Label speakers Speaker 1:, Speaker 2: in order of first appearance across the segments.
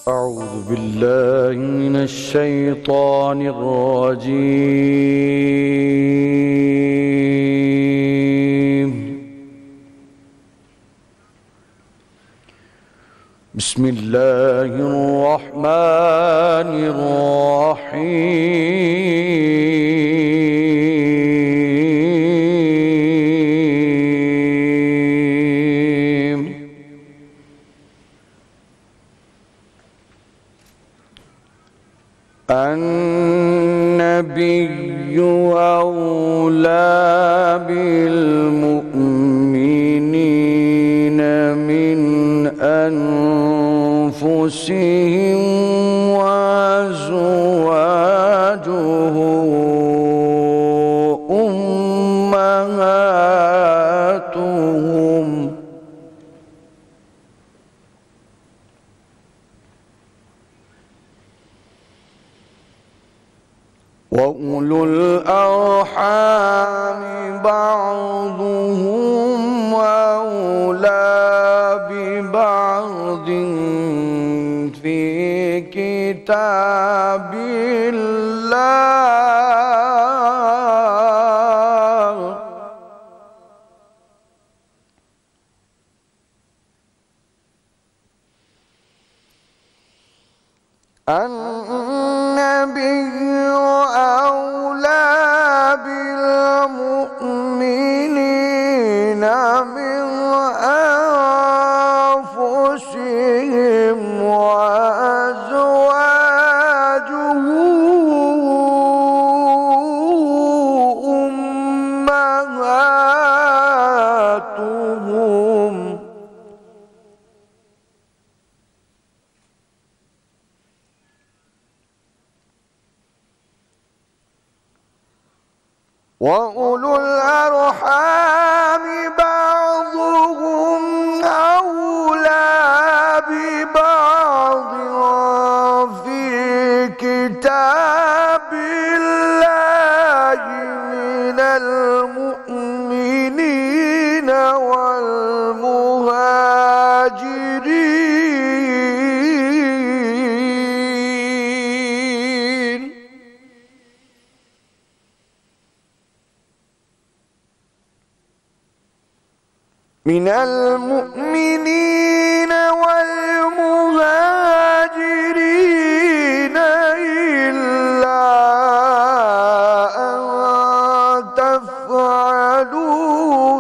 Speaker 1: أعوذ بالله من الشيطان الرجيم. بسم الله الرحمن الرحيم. النبي أولى بالمؤمنين من أنفسهم وأزواجه أمهاتهم وأولو الأرحام بعضهم أولى ببعض في كتاب الله النبي أولى بالمؤمنين من أنفسهم وأزواجه أمهاتهم وأولو الأرحام بعضهم أولى ببعض في كتاب الله من المؤمنين والمهاجرين من المؤمنين والمهاجرين إلا أن تفعلوا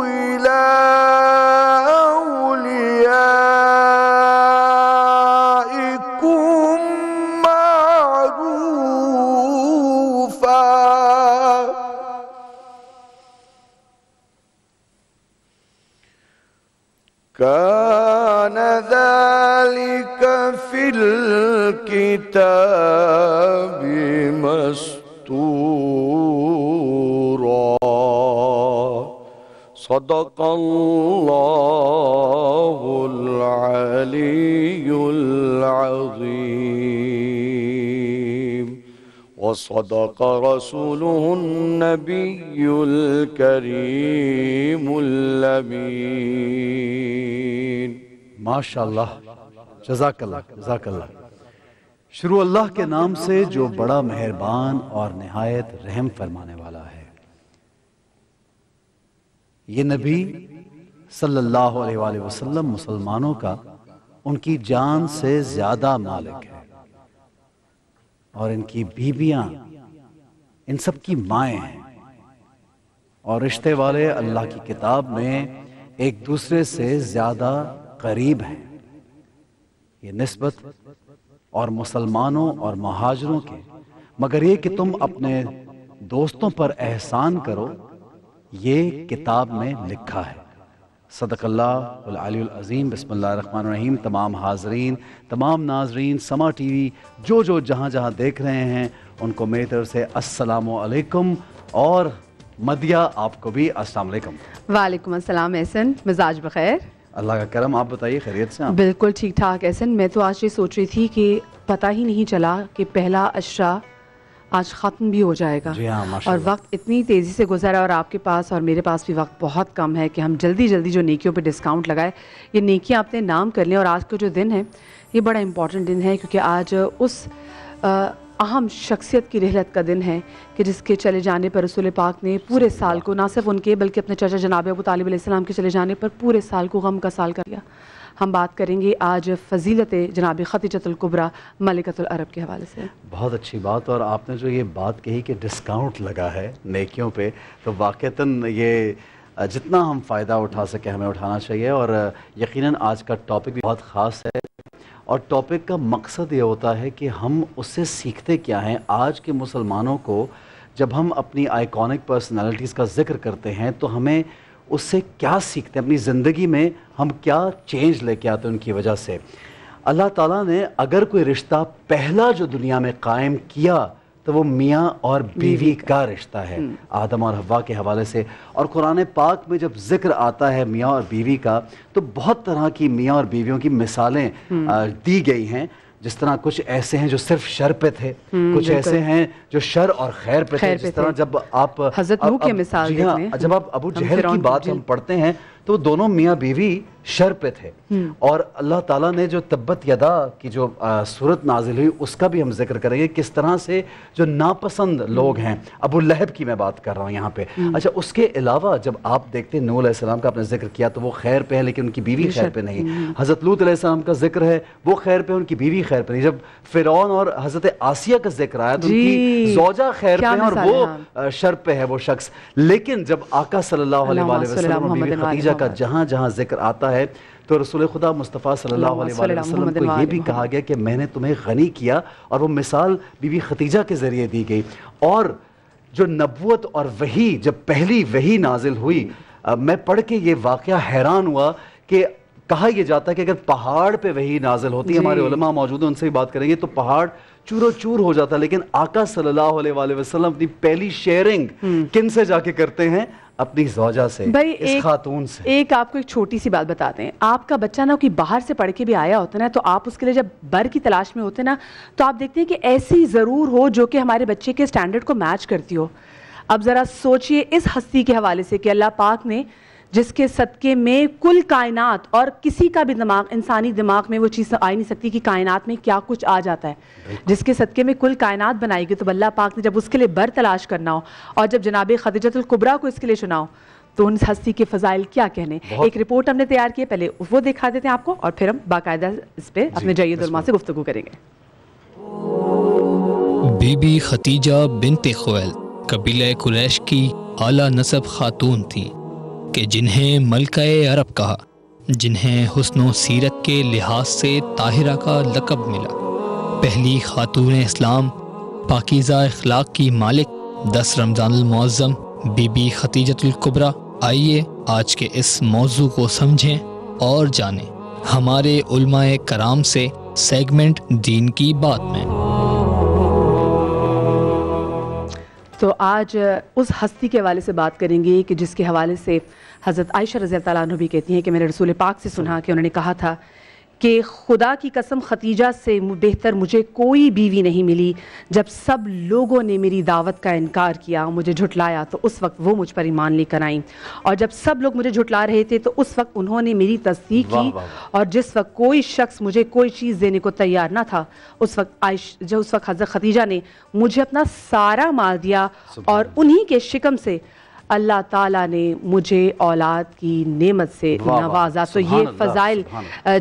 Speaker 1: إلى أوليائكم معروفا كان ذلك في الكتاب مسطورا. صدق الله العلي العظيم وصدق رسوله النبي الكريم الأمين.
Speaker 2: ماشاءاللہ، جزاک اللہ، جزاک اللہ۔ شروع اللہ کے نام سے جو بڑا مہربان اور نہایت رحم فرمانے والا ہے۔ یہ نبی صلی اللہ علیہ وآلہ وسلم مسلمانوں کا ان کی جان سے زیادہ مالک ہے، اور ان کی بیویاں ان سب کی مائیں ہیں، اور رشتے والے اللہ کی کتاب میں ایک دوسرے سے زیادہ قریب ہیں۔ یہ نسبت اور مسلمانوں اور مہاجروں کے، مگر یہ کہ تم اپنے دوستوں پر احسان کرو، یہ کتاب میں لکھا ہے۔ صدق اللہ العلی العظیم۔ بسم اللہ الرحمن الرحیم۔ تمام حاضرین، تمام ناظرین سما ٹی وی جو جہاں جہاں دیکھ رہے ہیں ان کو میری طرف سے السلام علیکم، اور مدیہ آپ کو بھی السلام علیکم۔
Speaker 3: وعلیکم السلام احسن، مزاج بخیر؟
Speaker 2: اللہ کا کرم، آپ بتائیے خیریت سے؟
Speaker 3: بالکل ٹھیک ٹھاک احسن۔ میں تو آج یہ سوچ رہی تھی کہ پتہ ہی نہیں چلا کہ پہلا عشرہ آج ختم بھی ہو جائے گا.
Speaker 2: جی ہاں
Speaker 3: اور
Speaker 2: ماشاءاللہ.
Speaker 3: وقت اتنی تیزی سے گزرا اور آپ کے پاس اور میرے پاس بھی وقت بہت کم ہے کہ ہم جلدی جلدی جو نیکیوں پہ ڈسکاؤنٹ لگائے. یہ نیکیاں اپنے نام کر لیں. اور آج کا جو دن ہے یہ بڑا امپورٹنٹ دن ہے کیونکہ آج اس اہم شخصیت کی رحلت کا دن ہے کہ جس کے چلے جانے پر رسول پاک نے پورے سال کو، نہ صرف ان کے بلکہ اپنے چچا جناب ابو طالب علیہ السلام کے چلے جانے پر پورے سال کو غم کا سال کر دیا. ہم بات کریں گے آج فضیلت جناب خدیجۃ الکبریٰ ملکۃ العرب کے حوالے سے.
Speaker 2: بہت اچھی بات. اور آپ نے جو یہ بات کہی کہ ڈسکاؤنٹ لگا ہے نیکیوں پہ، تو واقعتاً یہ جتنا ہم فائدہ اٹھا سکیں ہمیں اٹھانا چاہیے. اور یقیناً آج کا ٹاپک بھی بہت خاص ہے اور ٹاپک کا مقصد یہ ہوتا ہے کہ ہم اس سے سیکھتے کیا ہیں. آج کے مسلمانوں کو جب ہم اپنی آئیکونک پرسنالٹیز کا ذکر کرتے ہیں تو ہمیں اس سے کیا سیکھتے ہیں، اپنی زندگی میں ہم کیا چینج لے کے آتے ہیں ان کی وجہ سے. اللہ تعالیٰ نے اگر کوئی رشتہ پہلا جو دنیا میں قائم کیا تو وہ میاں اور بیوی کا رشتہ ہے، آدم اور حوا کے حوالے سے. اور قرآن پاک میں جب ذکر آتا ہے میاں اور بیوی کا تو بہت طرح کی میاں اور بیویوں کی مثالیں دی گئی ہیں. جس طرح کچھ ایسے ہیں جو صرف شر پہ تھے، کچھ ایسے ہیں جو شر اور خیر پہ تھے. جس طرح جب آپ
Speaker 3: حضرت نوح کی مثال دیکھ لیں،
Speaker 2: جب آپ ابو جہل کی بات ہم پڑھتے ہیں تو دونوں میاں بیوی شر پہ تھے. اور اللہ تعالیٰ نے جو تبت یدا کی جو صورت نازل ہوئی اس کا بھی ہم ذکر کریں گے، کس طرح سے جو ناپسند لوگ ہیں. ابو لہب کی میں بات کر رہا ہوں یہاں پہ. اچھا، اس کے علاوہ جب آپ دیکھتے ہیں نوح علیہ السلام کا آپ نے ذکر کیا تو وہ خیر پہ ہے لیکن ان کی بیوی خیر پہ نہیں. حضرت لوط علیہ السلام کا ذکر ہے، وہ خیر پہ، ان کی بیوی خیر پہ نہیں. جب فرعون اور حضرت آسیہ کا ذکر آیا تو ان کی زوجہ خیر پہ ہے اور وہ شر پہ ہے وہ شخص. لیکن جب آقا صلی اللہ علیہ وسلم اور بیوی خدیجہ کا جہاں جہاں ذکر آتا ہے تو رسول خدا مصطفیٰ صلی اللہ علیہ وسلم کو یہ بھی کہا گیا کہ میں نے تمہیں غنی کیا. اور وہ مثال بی بی خدیجہ کے ذریعے دی گئی. اور جو نبوت اور وحی جب پہلی وحی نازل ہوئی، میں پڑھ کے یہ واقعہ حیران ہوا کہ کہا یہ جاتا ہے کہ اگر پہاڑ پہ وحی نازل ہوتی، ہمارے علماء موجود ہیں ان سے بھی بات کریں گے، تو پہاڑ چور و چور ہو جاتا. لیکن آقا صلی اللہ علیہ وسلم اپنی پہلی شیئرنگ کن سے جا کے کرتے ہیں؟ اپنی زوجہ سے، اس خاتون سے.
Speaker 3: ایک آپ کو ایک چھوٹی سی بات بتاتے ہیں. آپ کا بچہ نا کوئی باہر سے پڑھ کے بھی آیا ہوتا ہے نا، تو آپ اس کے لیے جب بر کی تلاش میں ہوتے ہیں نا تو آپ دیکھتے ہیں کہ ایسی ضرور ہو جو کہ ہمارے بچے کے سٹینڈرڈ کو میچ کرتی ہو. اب ذرا سوچئے اس ہستی کے حوالے سے کہ اللہ پاک نے جس کے صدقے میں کل کائنات، اور کسی کا بھی دماغ، انسانی دماغ میں وہ چیز آ نہیں سکتی کہ کائنات میں کیا کچھ آ جاتا ہے، جس کے صدقے میں کل کائنات بنائی گئی. تو اللہ پاک نے جب اس کے لیے بر تلاش کرنا ہو اور جب جناب خدیجۃ الکبریٰ کو اس کے لیے چنا ہو تو ان ہستی کے فضائل کیا کہنے. ایک رپورٹ ہم نے تیار کی ہے، پہلے وہ دکھا دیتے ہیں آپ کو اور پھر ہم باقاعدہ اس پہ اپنے جید علماء سے گفتگو کریں گے.
Speaker 4: بی بی خدیجہ بنت خویلد قبیلہ قریش کی اعلیٰ نسب خاتون تھیں کہ جنہیں ملکہ عرب کہا، جنہیں حسن و سیرت کے لحاظ سے طاہرہ کا لقب ملا. پہلی خاتون اسلام، پاکیزہ اخلاق کی مالک، 10 رمضان المعظم بی بی خدیجۃ الکبریٰ. آئیے آج کے اس موضوع کو سمجھیں اور جانیں ہمارے علماء کرام سے سیگمنٹ دین کی بات میں.
Speaker 3: تو آج اس ہستی کے حوالے سے بات کریں گے کہ جس کے حوالے سے حضرت عائشہ رضی اللہ عنہ بھی کہتی ہیں کہ میں نے رسول پاک سے سنا کہ انہوں نے کہا تھا کہ خدا کی قسم خدیجہ سے بہتر مجھے کوئی بیوی نہیں ملی. جب سب لوگوں نے میری دعوت کا انکار کیا، مجھے جھٹلایا، تو اس وقت وہ مجھ پر ایمان لے کر آئیں. اور جب سب لوگ مجھے جھٹلا رہے تھے تو اس وقت انہوں نے میری تصدیق کی. اور جس وقت کوئی شخص مجھے کوئی چیز دینے کو تیار نہ تھا، اس وقت حضرت خدیجہ نے مجھے اپنا سارا مال دیا. اور انہی کے شکم سے اللہ تعالیٰ نے مجھے اولاد کی نعمت سے نوازا. تو یہ فضائل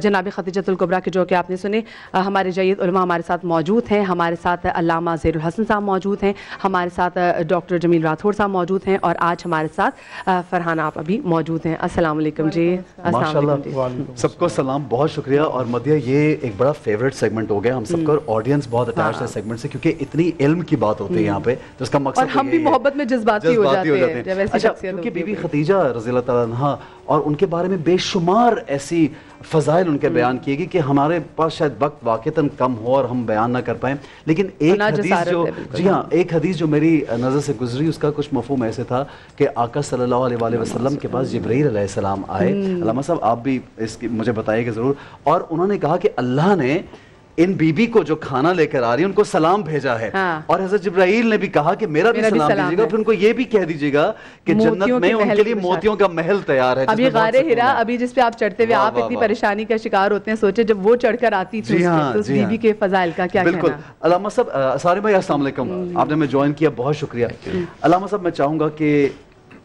Speaker 3: جناب خدیجۃ الکبریٰ کے جو کہ آپ نے سنے. ہمارے جید علماء ہمارے ساتھ موجود ہیں. ہمارے ساتھ علامہ زیر الحسن صاحب موجود ہیں، ہمارے ساتھ ڈاکٹر جمیل راٹھوڑ صاحب موجود ہیں، اور آج ہمارے ساتھ فرحان آپ ابھی موجود ہیں. السلام علیکم جی.
Speaker 2: السلام علیکم. سب کو سلام، بہت شکریہ. اور مدیہ یہ ایک بڑا فیوریٹ سیگمنٹ ہو گیا ہم سب کا، اور آڈینس بہت اٹیچ ہے سیگمنٹ سے کیونکہ اتنی علم کی بات ہوتی ہے یہاں پہ، جس کا مقصد
Speaker 3: اور ہم بھی محبت میں جذباتی ہو جاتے ہیں.
Speaker 2: اچھا، کیونکہ بی بی خدیجہ رضی اللہ تعالیٰ عنہا اور ان کے بارے میں بے شمار ایسی فضائل ان کے بیان کیے گی کہ ہمارے پاس شاید وقت واقعتاً کم ہو اور ہم بیان نہ کر پائیں. لیکن ایک حدیث جو ایک حدیث جو میری نظر سے گزری، اس کا کچھ مفہوم ایسے تھا کہ آقا صلی اللہ علیہ وسلم کے پاس جبرائیل علیہ السلام آئے. علامہ صاحب آپ بھی اس کی مجھے بتائیے گا ضرور. اور انہوں نے کہا کہ اللہ نے ان بیوی کو جو کھانا لے کر آ رہی ہے ان کو سلام بھیجا ہے، اور حضرت جبرائیل نے بھی کہا کہ میرا بھی سلام دیجیے گا، پھر ان کو یہ بھی کہہ دیجیے گا کہ جنت میں ان کے لیے موتیوں کا محل تیار ہے۔
Speaker 3: اب یہ غار حرا ابھی جس پہ آپ چڑھتے ہوئے آپ اتنی پریشانی کا شکار ہوتے ہیں، سوچے جب وہ چڑھ کر آتی تھی تو اس بیوی کے فضائل کا کیا کہنا۔
Speaker 2: بالکل۔ علامہ صاحب، سارے بھائی السلام علیکم، آپ نے ہمیں جوائن کیا، بہت شکریہ۔ علامہ صاحب، میں چاہوں گا کہ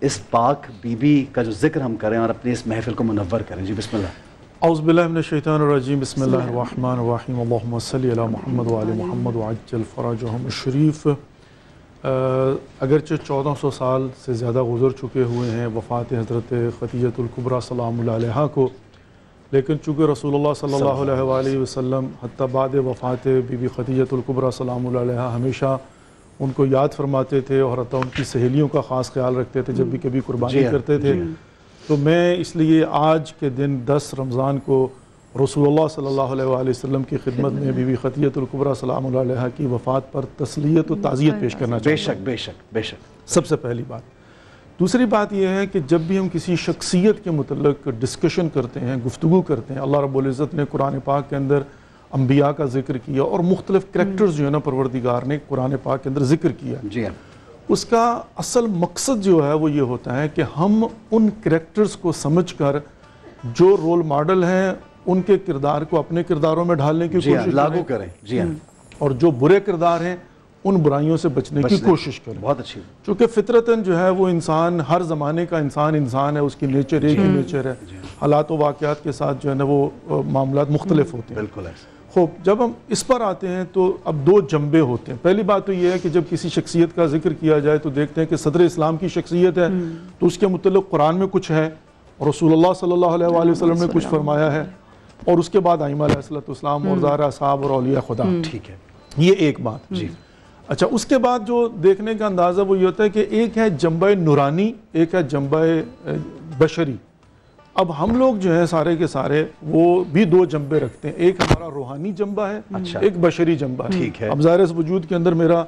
Speaker 2: اس پاک بی بی کا جو ذکر ہم کریں اور اپنی اس محفل کو منور کریں۔ جی بسم اللہ۔
Speaker 5: اعوذ باللہ من الشیطان الرجیم، بسم اللہ الرحمن الرحیم، اللہم صلی علی محمد وعلی محمد وعجل فرجہم الشریف۔ اگرچہ 1400 سال سے زیادہ گزر چکے ہوئے ہیں وفات حضرت خدیجہ الکبریٰ سلام اللہ علیہا کو، لیکن چونکہ رسول اللہ صلی اللہ علیہ وآلہ وسلم حتیٰ بعد وفات بی بی خدیجہ الکبریٰ سلام اللہ علیہا ہمیشہ ان کو یاد فرماتے تھے اور حتیٰ ان کی سہیلیوں کا خاص خیال رکھتے تھے جب بھی کبھی قربانی کرتے تھے، تو میں اس لیے آج کے دن 10 رمضان کو رسول اللہ صلی اللہ علیہ وآلہ وسلم کی خدمت میں بی بی خدیجہ الکبریٰ سلام اللہ علیہا کی وفات پر تسلیت و تعزیت پیش کرنا چاہتا ہوں۔
Speaker 2: بے شک بے شک بے شک،
Speaker 5: سب سے پہلی بات۔ دوسری بات یہ ہے کہ جب بھی ہم کسی شخصیت کے متعلق ڈسکشن کرتے ہیں، گفتگو کرتے ہیں، اللہ رب العزت نے قرآن پاک کے اندر انبیاء کا ذکر کیا اور مختلف کریکٹرز جو ہے نا پروردگار نے قرآن پاک کے اندر ذکر کیا،
Speaker 2: جی ہاں،
Speaker 5: اس کا اصل مقصد جو ہے وہ یہ ہوتا ہے کہ ہم ان کریکٹرز کو سمجھ کر جو رول ماڈل ہیں ان کے کردار کو اپنے کرداروں میں ڈھالنے کی کوشش
Speaker 2: لاگو کریں، جی ہاں،
Speaker 5: اور جو برے کردار ہیں ان برائیوں سے بچنے کی کوشش کریں۔
Speaker 2: بہت اچھی۔
Speaker 5: چونکہ فطرتاً جو ہے وہ انسان، ہر زمانے کا انسان ہے، اس کی نیچر ایک ہی نیچر ہے، حالات و واقعات کے ساتھ جو ہے نا وہ معاملات مختلف ہوتے ہیں۔
Speaker 2: بالکل ایسا۔
Speaker 5: خوب، جب ہم اس پر آتے ہیں تو اب 2 جنبے ہوتے ہیں۔ پہلی بات تو یہ ہے کہ جب کسی شخصیت کا ذکر کیا جائے تو دیکھتے ہیں کہ صدر اسلام کی شخصیت ہے تو اس کے متعلق قرآن میں کچھ ہے، رسول اللہ صلی اللہ علیہ وآلہ وسلم نے کچھ فرمایا ہے، اور اس کے بعد ائمہ علیہ السلام اور ظاہر اصحاب اور اولیاء خدا۔
Speaker 2: ٹھیک ہے،
Speaker 5: یہ ایک بات۔ جی اچھا، اس کے بعد جو دیکھنے کا اندازہ وہ یہ ہوتا ہے کہ ایک ہے جنبہ نورانی، ایک ہے جنبہ بشری۔ اب ہم لوگ جو ہیں سارے کے سارے وہ بھی 2 جنبے رکھتے ہیں، ایک ہمارا روحانی جنبہ ہے، ایک بشری جنبہ ہے۔
Speaker 2: ٹھیک ہے۔
Speaker 5: اب ظاہر اس وجود کے اندر میرا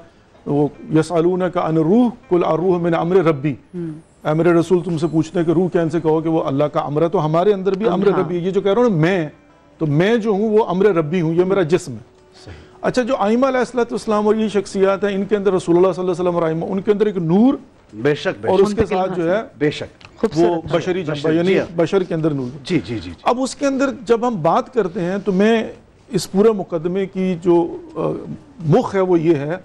Speaker 5: وہ یسألونک عن الروح قل الروح من امر ربی، اے میرے رسول تم سے پوچھتے ہیں کہ روح کیا، ان سے کہو کہ وہ اللہ کا امر ہے، تو ہمارے اندر بھی امر ربی ہے۔ یہ جو کہہ رہا ہوں میں، تو میں جو ہوں وہ امر ربی ہوں، یہ میرا جسم ہے۔ اچھا، جو ائمہ علیہ السلام اور یہ شخصیات ہیں ان کے اندر رسول اللہ صلی اللہ علیہ وسلم اور ائمہ، ان کے اندر ایک نور
Speaker 2: بے شک،
Speaker 5: اور اس کے ساتھ جو ہے
Speaker 2: بے شک
Speaker 5: وہ بشری جنبہ، یعنی بشر کے اندر نور۔
Speaker 2: جی جی جی۔
Speaker 5: اب اس کے اندر جب ہم بات کرتے ہیں تو میں اس پورے مقدمے کی جو مخ ہے وہ یہ ہے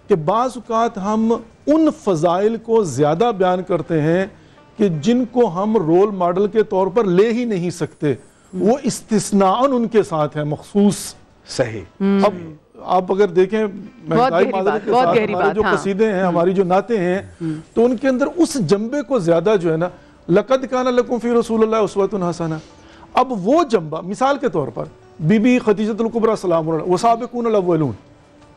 Speaker 5: کہ بعض اوقات ہم ان فضائل کو زیادہ بیان کرتے ہیں کہ جن کو ہم رول ماڈل کے طور پر لے ہی نہیں سکتے، وہ استثناءً ان کے ساتھ ہے مخصوص۔
Speaker 2: صحیح۔
Speaker 5: اب آپ اگر دیکھیں ہمارے جو قصیدے ہیں، ہماری جو نعتیں ہیں، تو ان کے اندر اس جنبے کو زیادہ جو ہے نا لقد کان لکم فی رسول اللہ اسوۃ حسنہ، اب وہ جنبہ مثال کے طور پر بی بی خدیجہ الکبریٰ سلام اللہ علیہا والسابقون الاولون،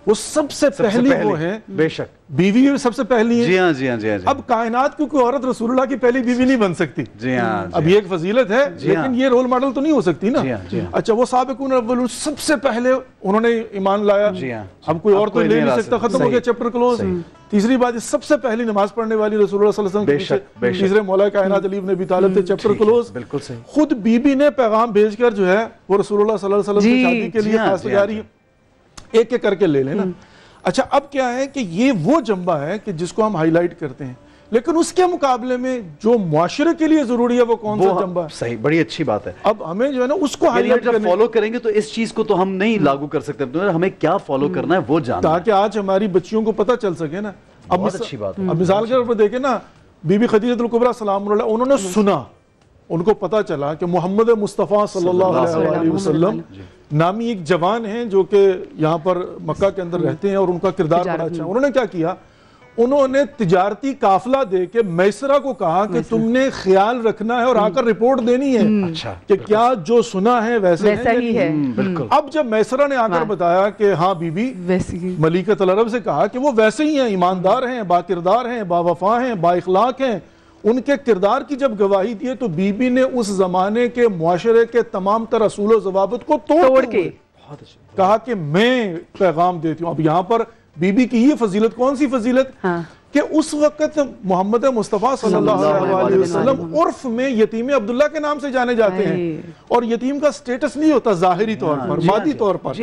Speaker 5: وہ سب سے پہلی وہ ہیں،
Speaker 2: بے شک
Speaker 5: بیوی سب سے پہلی ہے۔
Speaker 2: جی ہاں جی ہاں جی ہاں۔
Speaker 5: اب کائنات کی کوئی عورت رسول اللہ کی پہلی بیوی نہیں بن سکتی۔
Speaker 2: جی ہاں۔
Speaker 5: اب یہ ایک فضیلت ہے لیکن یہ رول ماڈل تو نہیں ہو سکتی نا۔ اچھا، وہ سابقون الاولون سب سے پہلے انہوں نے ایمان لایا، اب کوئی اور تو لے نہیں سکتا، ختم ہو گیا، چیپٹر کلوز۔ تیسری بات، سب سے پہلی نماز پڑھنے والی رسول اللہ صلی اللہ علیہ وسلم کے تیسرے مولا کائنات علی بن ابی طالب تھے، چیپٹر کلوز۔
Speaker 2: بالکل صحیح۔
Speaker 5: خود بی بی نے پیغام بھیج کر جو ہے وہ رسول اللہ صلی اللہ علیہ وسلم کی شادی کے لیے خاص تیاری ہے، ایک ایک کر کے لے لینا۔ اچھا، اب کیا ہے کہ یہ وہ جنبہ ہے کہ جس کو ہم ہائی لائٹ کرتے ہیں، لیکن اس کے مقابلے میں جو معاشرے کے لیے ضروری ہے وہ کون سا جنبہ ہے؟
Speaker 2: صحیح، بڑی اچھی بات ہے۔
Speaker 5: اب ہمیں جو ہے نا اس کو ہائی لائٹ
Speaker 2: جب فالو کریں گے تو اس چیز کو تو ہم نہیں لاگو کر سکتے، ہمیں کیا فالو کرنا ہے وہ جاننا،
Speaker 5: تاکہ آج ہماری بچیوں کو پتہ چل سکے نا۔
Speaker 2: بہت اچھی بات ہے۔
Speaker 5: اب مثال کے طور پر دیکھیں نا، بی بی خدیجہ الکبریٰ سلام اللہ علیہا، انہوں نے سنا، ان کو پتہ چلا کہ محمد مصطفیٰ صلی اللہ علیہ وآلہ وسلم نامی ایک جوان ہیں جو کہ یہاں پر مکہ کے اندر رہتے ہیں اور ان کا کردار بڑا اچھا ہے۔ انہوں نے کیا کیا، انہوں نے تجارتی قافلہ دے کے میسرہ کو کہا کہ تم نے خیال رکھنا ہے اور آ کر رپورٹ دینی ہے کہ کیا جو سنا ہے ویسے ہی ہے۔ اب جب میسرہ نے آ کر بتایا کہ ہاں بی بی ملیکۃ العرب سے کہا کہ وہ ویسے ہی ہیں، ایماندار ہیں، با کردار ہیں، با وفا ہیں، با اخلاق ہیں، ان کے کردار کی جب گواہی دیے تو بی بی نے اس زمانے کے معاشرے کے تمام تر اصول و ضوابط کو توڑ کے کہا کہ میں پیغام دیتی ہوں۔ اب یہاں پر بی بی کی یہ فضیلت، کون سی فضیلت کہ اس وقت محمد مصطفیٰ صلی اللہ علیہ وسلم عرف میں یتیم عبداللہ کے نام سے جانے جاتے ہیں، اور یتیم کا سٹیٹس نہیں ہوتا ظاہری طور پر، مادی طور پر۔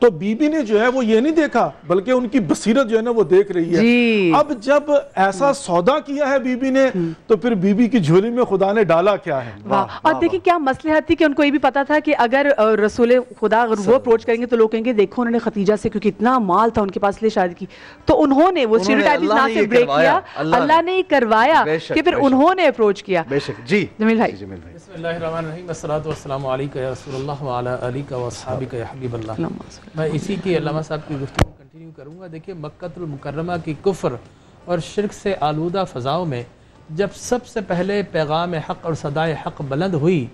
Speaker 5: تو بی بی نے جو ہے وہ یہ نہیں دیکھا، بلکہ ان کی بصیرت جو ہے نا وہ دیکھ رہی ہے۔ اب جب ایسا سودا کیا ہے بی بی نے، تو پھر بی بی کی جھولی میں خدا نے ڈالا کیا ہے۔
Speaker 3: اور دیکھیں کیا مصلحت تھی کہ ان کو یہ بھی پتا تھا کہ اگر رسول خدا اگر وہ اپروچ کریں گے تو لوگ کہیں گے دیکھو انہوں نے خدیجہ سے، کیونکہ اتنا مال تھا ان کے پاس، لے شادی کی، تو انہوں نے وہ اسٹیریوٹائپس نہ سے بریک کیا، اللہ نے کروایا کہ پھر انہوں نے اپروچ کیا۔
Speaker 2: جی
Speaker 3: جمیل بھائی۔
Speaker 6: بسم اللہ الرحمن الرحیم، والصلاة والسلام علیکہ یا رسول اللہ وعلی آلک و اصحابک یا حبیب اللہ۔ میں اسی کی علامہ صاحب کی گفتگو کنٹینیو کروں گا۔ دیکھیے مکہ المکرمہ کی کفر اور شرک سے آلودہ فضاؤں میں جب سب سے پہلے پیغام حق اور صدائے حق بلند ہوئی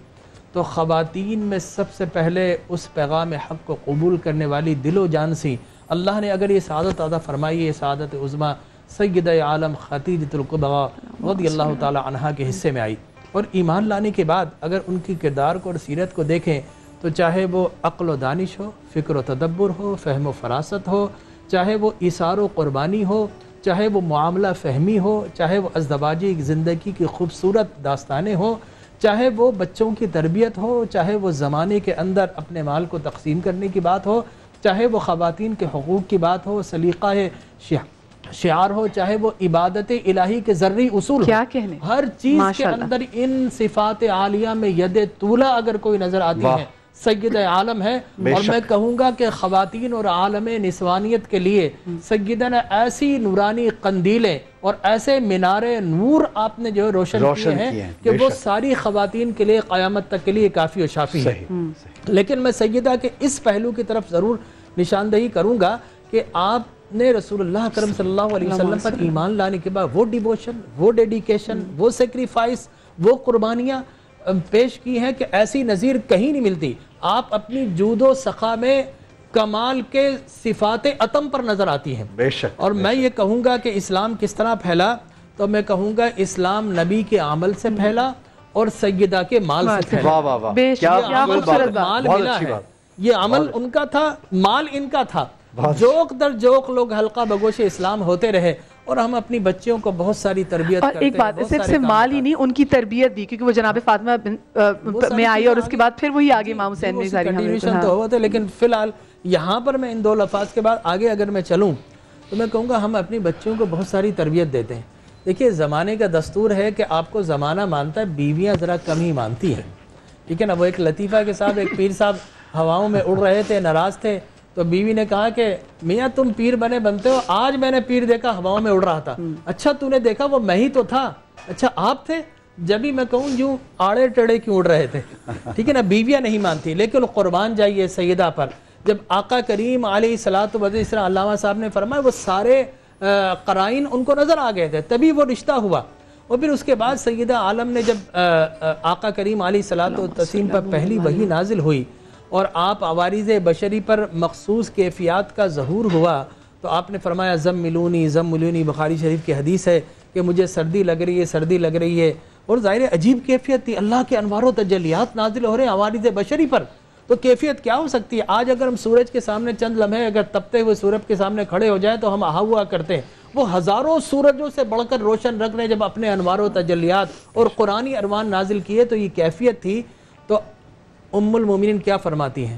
Speaker 6: تو خواتین میں سب سے پہلے اس پیغام حق کو قبول کرنے والی دل و جان سی اللہ نے اگر یہ سعادت عطا فرمائی، یہ سعادت عظمیٰ سیدہ عالم خدیجہ الکبریٰ رضی اللہ تعالی عنہا کے حصے میں آئی، اور ایمان لانے کے بعد اگر ان کی کردار کو اور سیرت کو دیکھیں تو چاہے وہ عقل و دانش ہو، فکر و تدبر ہو، فہم و فراست ہو، چاہے وہ ایثار و قربانی ہو، چاہے وہ معاملہ فہمی ہو، چاہے وہ ازدواجی زندگی کی خوبصورت داستانیں ہوں، چاہے وہ بچوں کی تربیت ہو، چاہے وہ زمانے کے اندر اپنے مال کو تقسیم کرنے کی بات ہو، چاہے وہ خواتین کے حقوق کی بات ہو، سلیقہ شعار ہو، چاہے وہ عبادت الہی کے ذرعی اصول ہو، ہر چیز کے اندر ان صفات عالیہ میں ید طولہ اگر کوئی نظر آتی ہے سید عالم ہے۔ اور میں کہوں گا کہ خواتین اور عالم نسوانیت کے لیے سیدہ نے ایسی نورانی قندیلیں اور ایسے مینارے نور آپ نے جو روشن کیے ہیں کہ وہ ساری خواتین کے لیے قیامت تک کے لیے کافی و شافی ہے۔ لیکن میں سیدہ کے اس پہلو کی طرف ضرور نشاندہی کروں گا کہ آپ نے رسول اللہ کرم صلی اللہ علیہ وسلم پر ایمان لانے کے بعد وہ ڈیووشن، وہ ڈیڈیکیشن، وہ سیکریفائس، وہ قربانیاں پیش کی ہیں کہ ایسی نظیر کہیں نہیں ملتی۔ آپ اپنی جود و سخا میں کمال کے صفات عتم پر نظر آتی ہیں۔
Speaker 2: بے شک۔
Speaker 6: اور میں یہ کہوں گا کہ اسلام کس طرح پھیلا، تو میں کہوں گا اسلام نبی کے عمل سے پھیلا اور سیدہ کے مال سے پھیلا۔
Speaker 2: واہ واہ واہ،
Speaker 6: کیا مال ملا ہے، یہ عمل ان کا تھا، مال ان کا تھا۔ جوک در جوک لوگ حلقہ بگوش اسلام ہوتے رہے، اور ہم اپنی بچیوں کو بہت ساری تربیت کرتے ہیں۔
Speaker 3: اور ایک بات، صرف مال ہی نہیں، ان کی تربیت بھی، کیونکہ وہ جناب فاطمہ میں آئی اور اس کے بعد پھر وہی آگے امام حسین میں ساری
Speaker 6: کنٹینیوشن تو ہوا تھا۔ لیکن فی الحال یہاں پر میں ان دو لفظ کے بعد آگے اگر میں چلوں تو میں کہوں گا ہم اپنی بچیوں کو بہت ساری تربیت دیتے ہیں۔ دیکھیے زمانے کا دستور ہے کہ آپ کو زمانہ مانتا ہے، بیویاں ذرا کم ہی مانتی ہیں، ٹھیک ہے نا۔ وہ ایک لطیفہ کے ساتھ ایک پیر صاحب ہواؤں میں اڑ رہے تھے، ناراض تھے، تو بیوی نے کہا کہ میاں تم پیر بنتے ہو، آج میں نے پیر دیکھا ہواؤں میں اڑ رہا تھا۔ اچھا تو نے دیکھا وہ میں ہی تو تھا، اچھا آپ تھے؟ جب ہی میں کہوں یوں آڑے ٹڑے کیوں اڑ رہے تھے، ٹھیک ہے نا۔ بیویاں نہیں مانتی، لیکن قربان جائیے سیدہ پر، جب آقا کریم علیہ الصلوۃ والسلام، اس طرح علامہ صاحب نے فرمایا وہ سارے قرائن ان کو نظر آ گئے تھے، تبھی وہ رشتہ ہوا۔ اور پھر اس کے بعد سیدہ عالم نے جب آقا کریم علیہ الصلوۃ والتسلیم پر پہلی وحی نازل ہوئی اور آپ عوارض بشری پر مخصوص کیفیات کا ظہور ہوا، تو آپ نے فرمایا زملونی زملونی، بخاری شریف کی حدیث ہے کہ مجھے سردی لگ رہی ہے، سردی لگ رہی ہے۔ اور ظاہر عجیب کیفیت تھی، اللہ کے انوار و تجلیات نازل ہو رہے ہیں عوارض بشری پر، تو کیفیت کیا ہو سکتی ہے؟ آج اگر ہم سورج کے سامنے چند لمحے اگر تپتے ہوئے سورج کے سامنے کھڑے ہو جائیں تو ہم آہا ہوا کرتے ہیں، وہ ہزاروں سورجوں سے بڑھ کر روشن رکھ رہے ہیں جب اپنے انوار و تجلیات اور قرآنی اروان نازل کیے، تو یہ کیفیت تھی۔ تو ام المومنین کیا فرماتی ہیں؟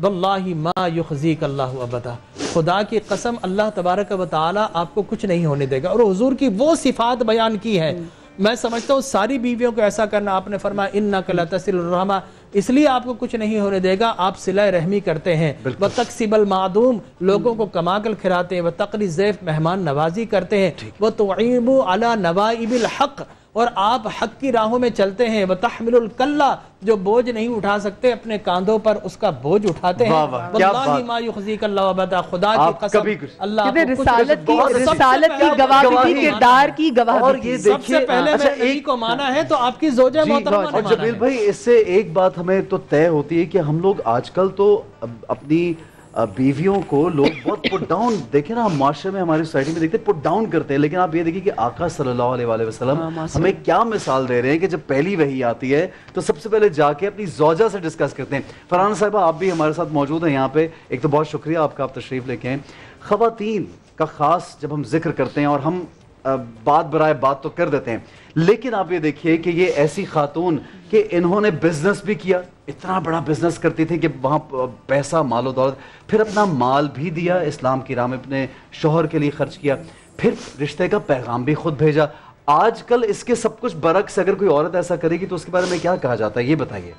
Speaker 6: واللہ ما یخزیک اللہ ابدا، خدا کی قسم اللہ تبارک و تعالی آپ کو کچھ نہیں ہونے دے گا۔ اور حضور کی وہ صفات بیان کی ہیں، میں سمجھتا ہوں ساری بیویوں کو ایسا کرنا، آپ نے فرمایا انک لتصل الرحمہ، اس لیے آپ کو کچھ نہیں ہونے دے گا، آپ صلہ رحمی کرتے ہیں، وتکسب المعدوم، لوگوں کو کما کر کھلاتے ہیں، وتقری الضیف، مہمان نوازی کرتے ہیں، وتعین علی نوائب الحق، اور آپ حق کی راہوں میں چلتے ہیں، وتحمل الکلہ، جو بوجھ نہیں اٹھا سکتے اپنے کاندھوں پر اس کا بوجھ اٹھاتے ہیں۔ واللہ ما یخزیک اللہ ابدا، خدا کی قسم اللہ
Speaker 3: رسالت کی گواہی تھی، کردار کی گواہی تھی۔
Speaker 6: سب سے پہلے میں نبی کو مانا ہے تو آپ کی زوجہ محترمہ نے مانا ہے۔
Speaker 2: جمیل بھائی اس سے ایک بات ہمیں تو طے ہوتی ہے کہ ہم لوگ آج کل تو اپنی بیویوں کو لوگ بہت پٹ ڈاؤن، دیکھیں نا، ہم معاشرے میں ہماری سوسائٹی میں دیکھتے ہیں پٹ ڈاؤن کرتے ہیں، لیکن آپ یہ دیکھیں کہ آقا صلی اللہ علیہ وسلم ہمیں کیا مثال دے رہے ہیں کہ جب پہلی وحی آتی ہے تو سب سے پہلے جا کے اپنی زوجہ سے ڈسکس کرتے ہیں۔ فرحانہ صاحبہ آپ بھی ہمارے ساتھ موجود ہیں یہاں پہ، ایک تو بہت شکریہ آپ کا، آپ تشریف لے کے ہیں۔ خواتین کا خاص جب ہم ذکر کرتے ہیں اور ہم بات برائے بات تو کر دیتے ہیں، لیکن آپ یہ دیکھیے کہ یہ ایسی خاتون کہ انہوں نے بزنس بھی کیا، اتنا بڑا بزنس کرتی تھی کہ وہاں پیسہ مال و دولت، پھر اپنا مال بھی دیا اسلام کی راہ میں، اپنے شوہر کے لیے خرچ کیا، پھر رشتے کا پیغام بھی خود بھیجا۔ آج کل اس کے سب کچھ برعکس اگر کوئی عورت ایسا کرے گی تو اس کے بارے میں کیا کہا جاتا ہے، یہ بتائیے۔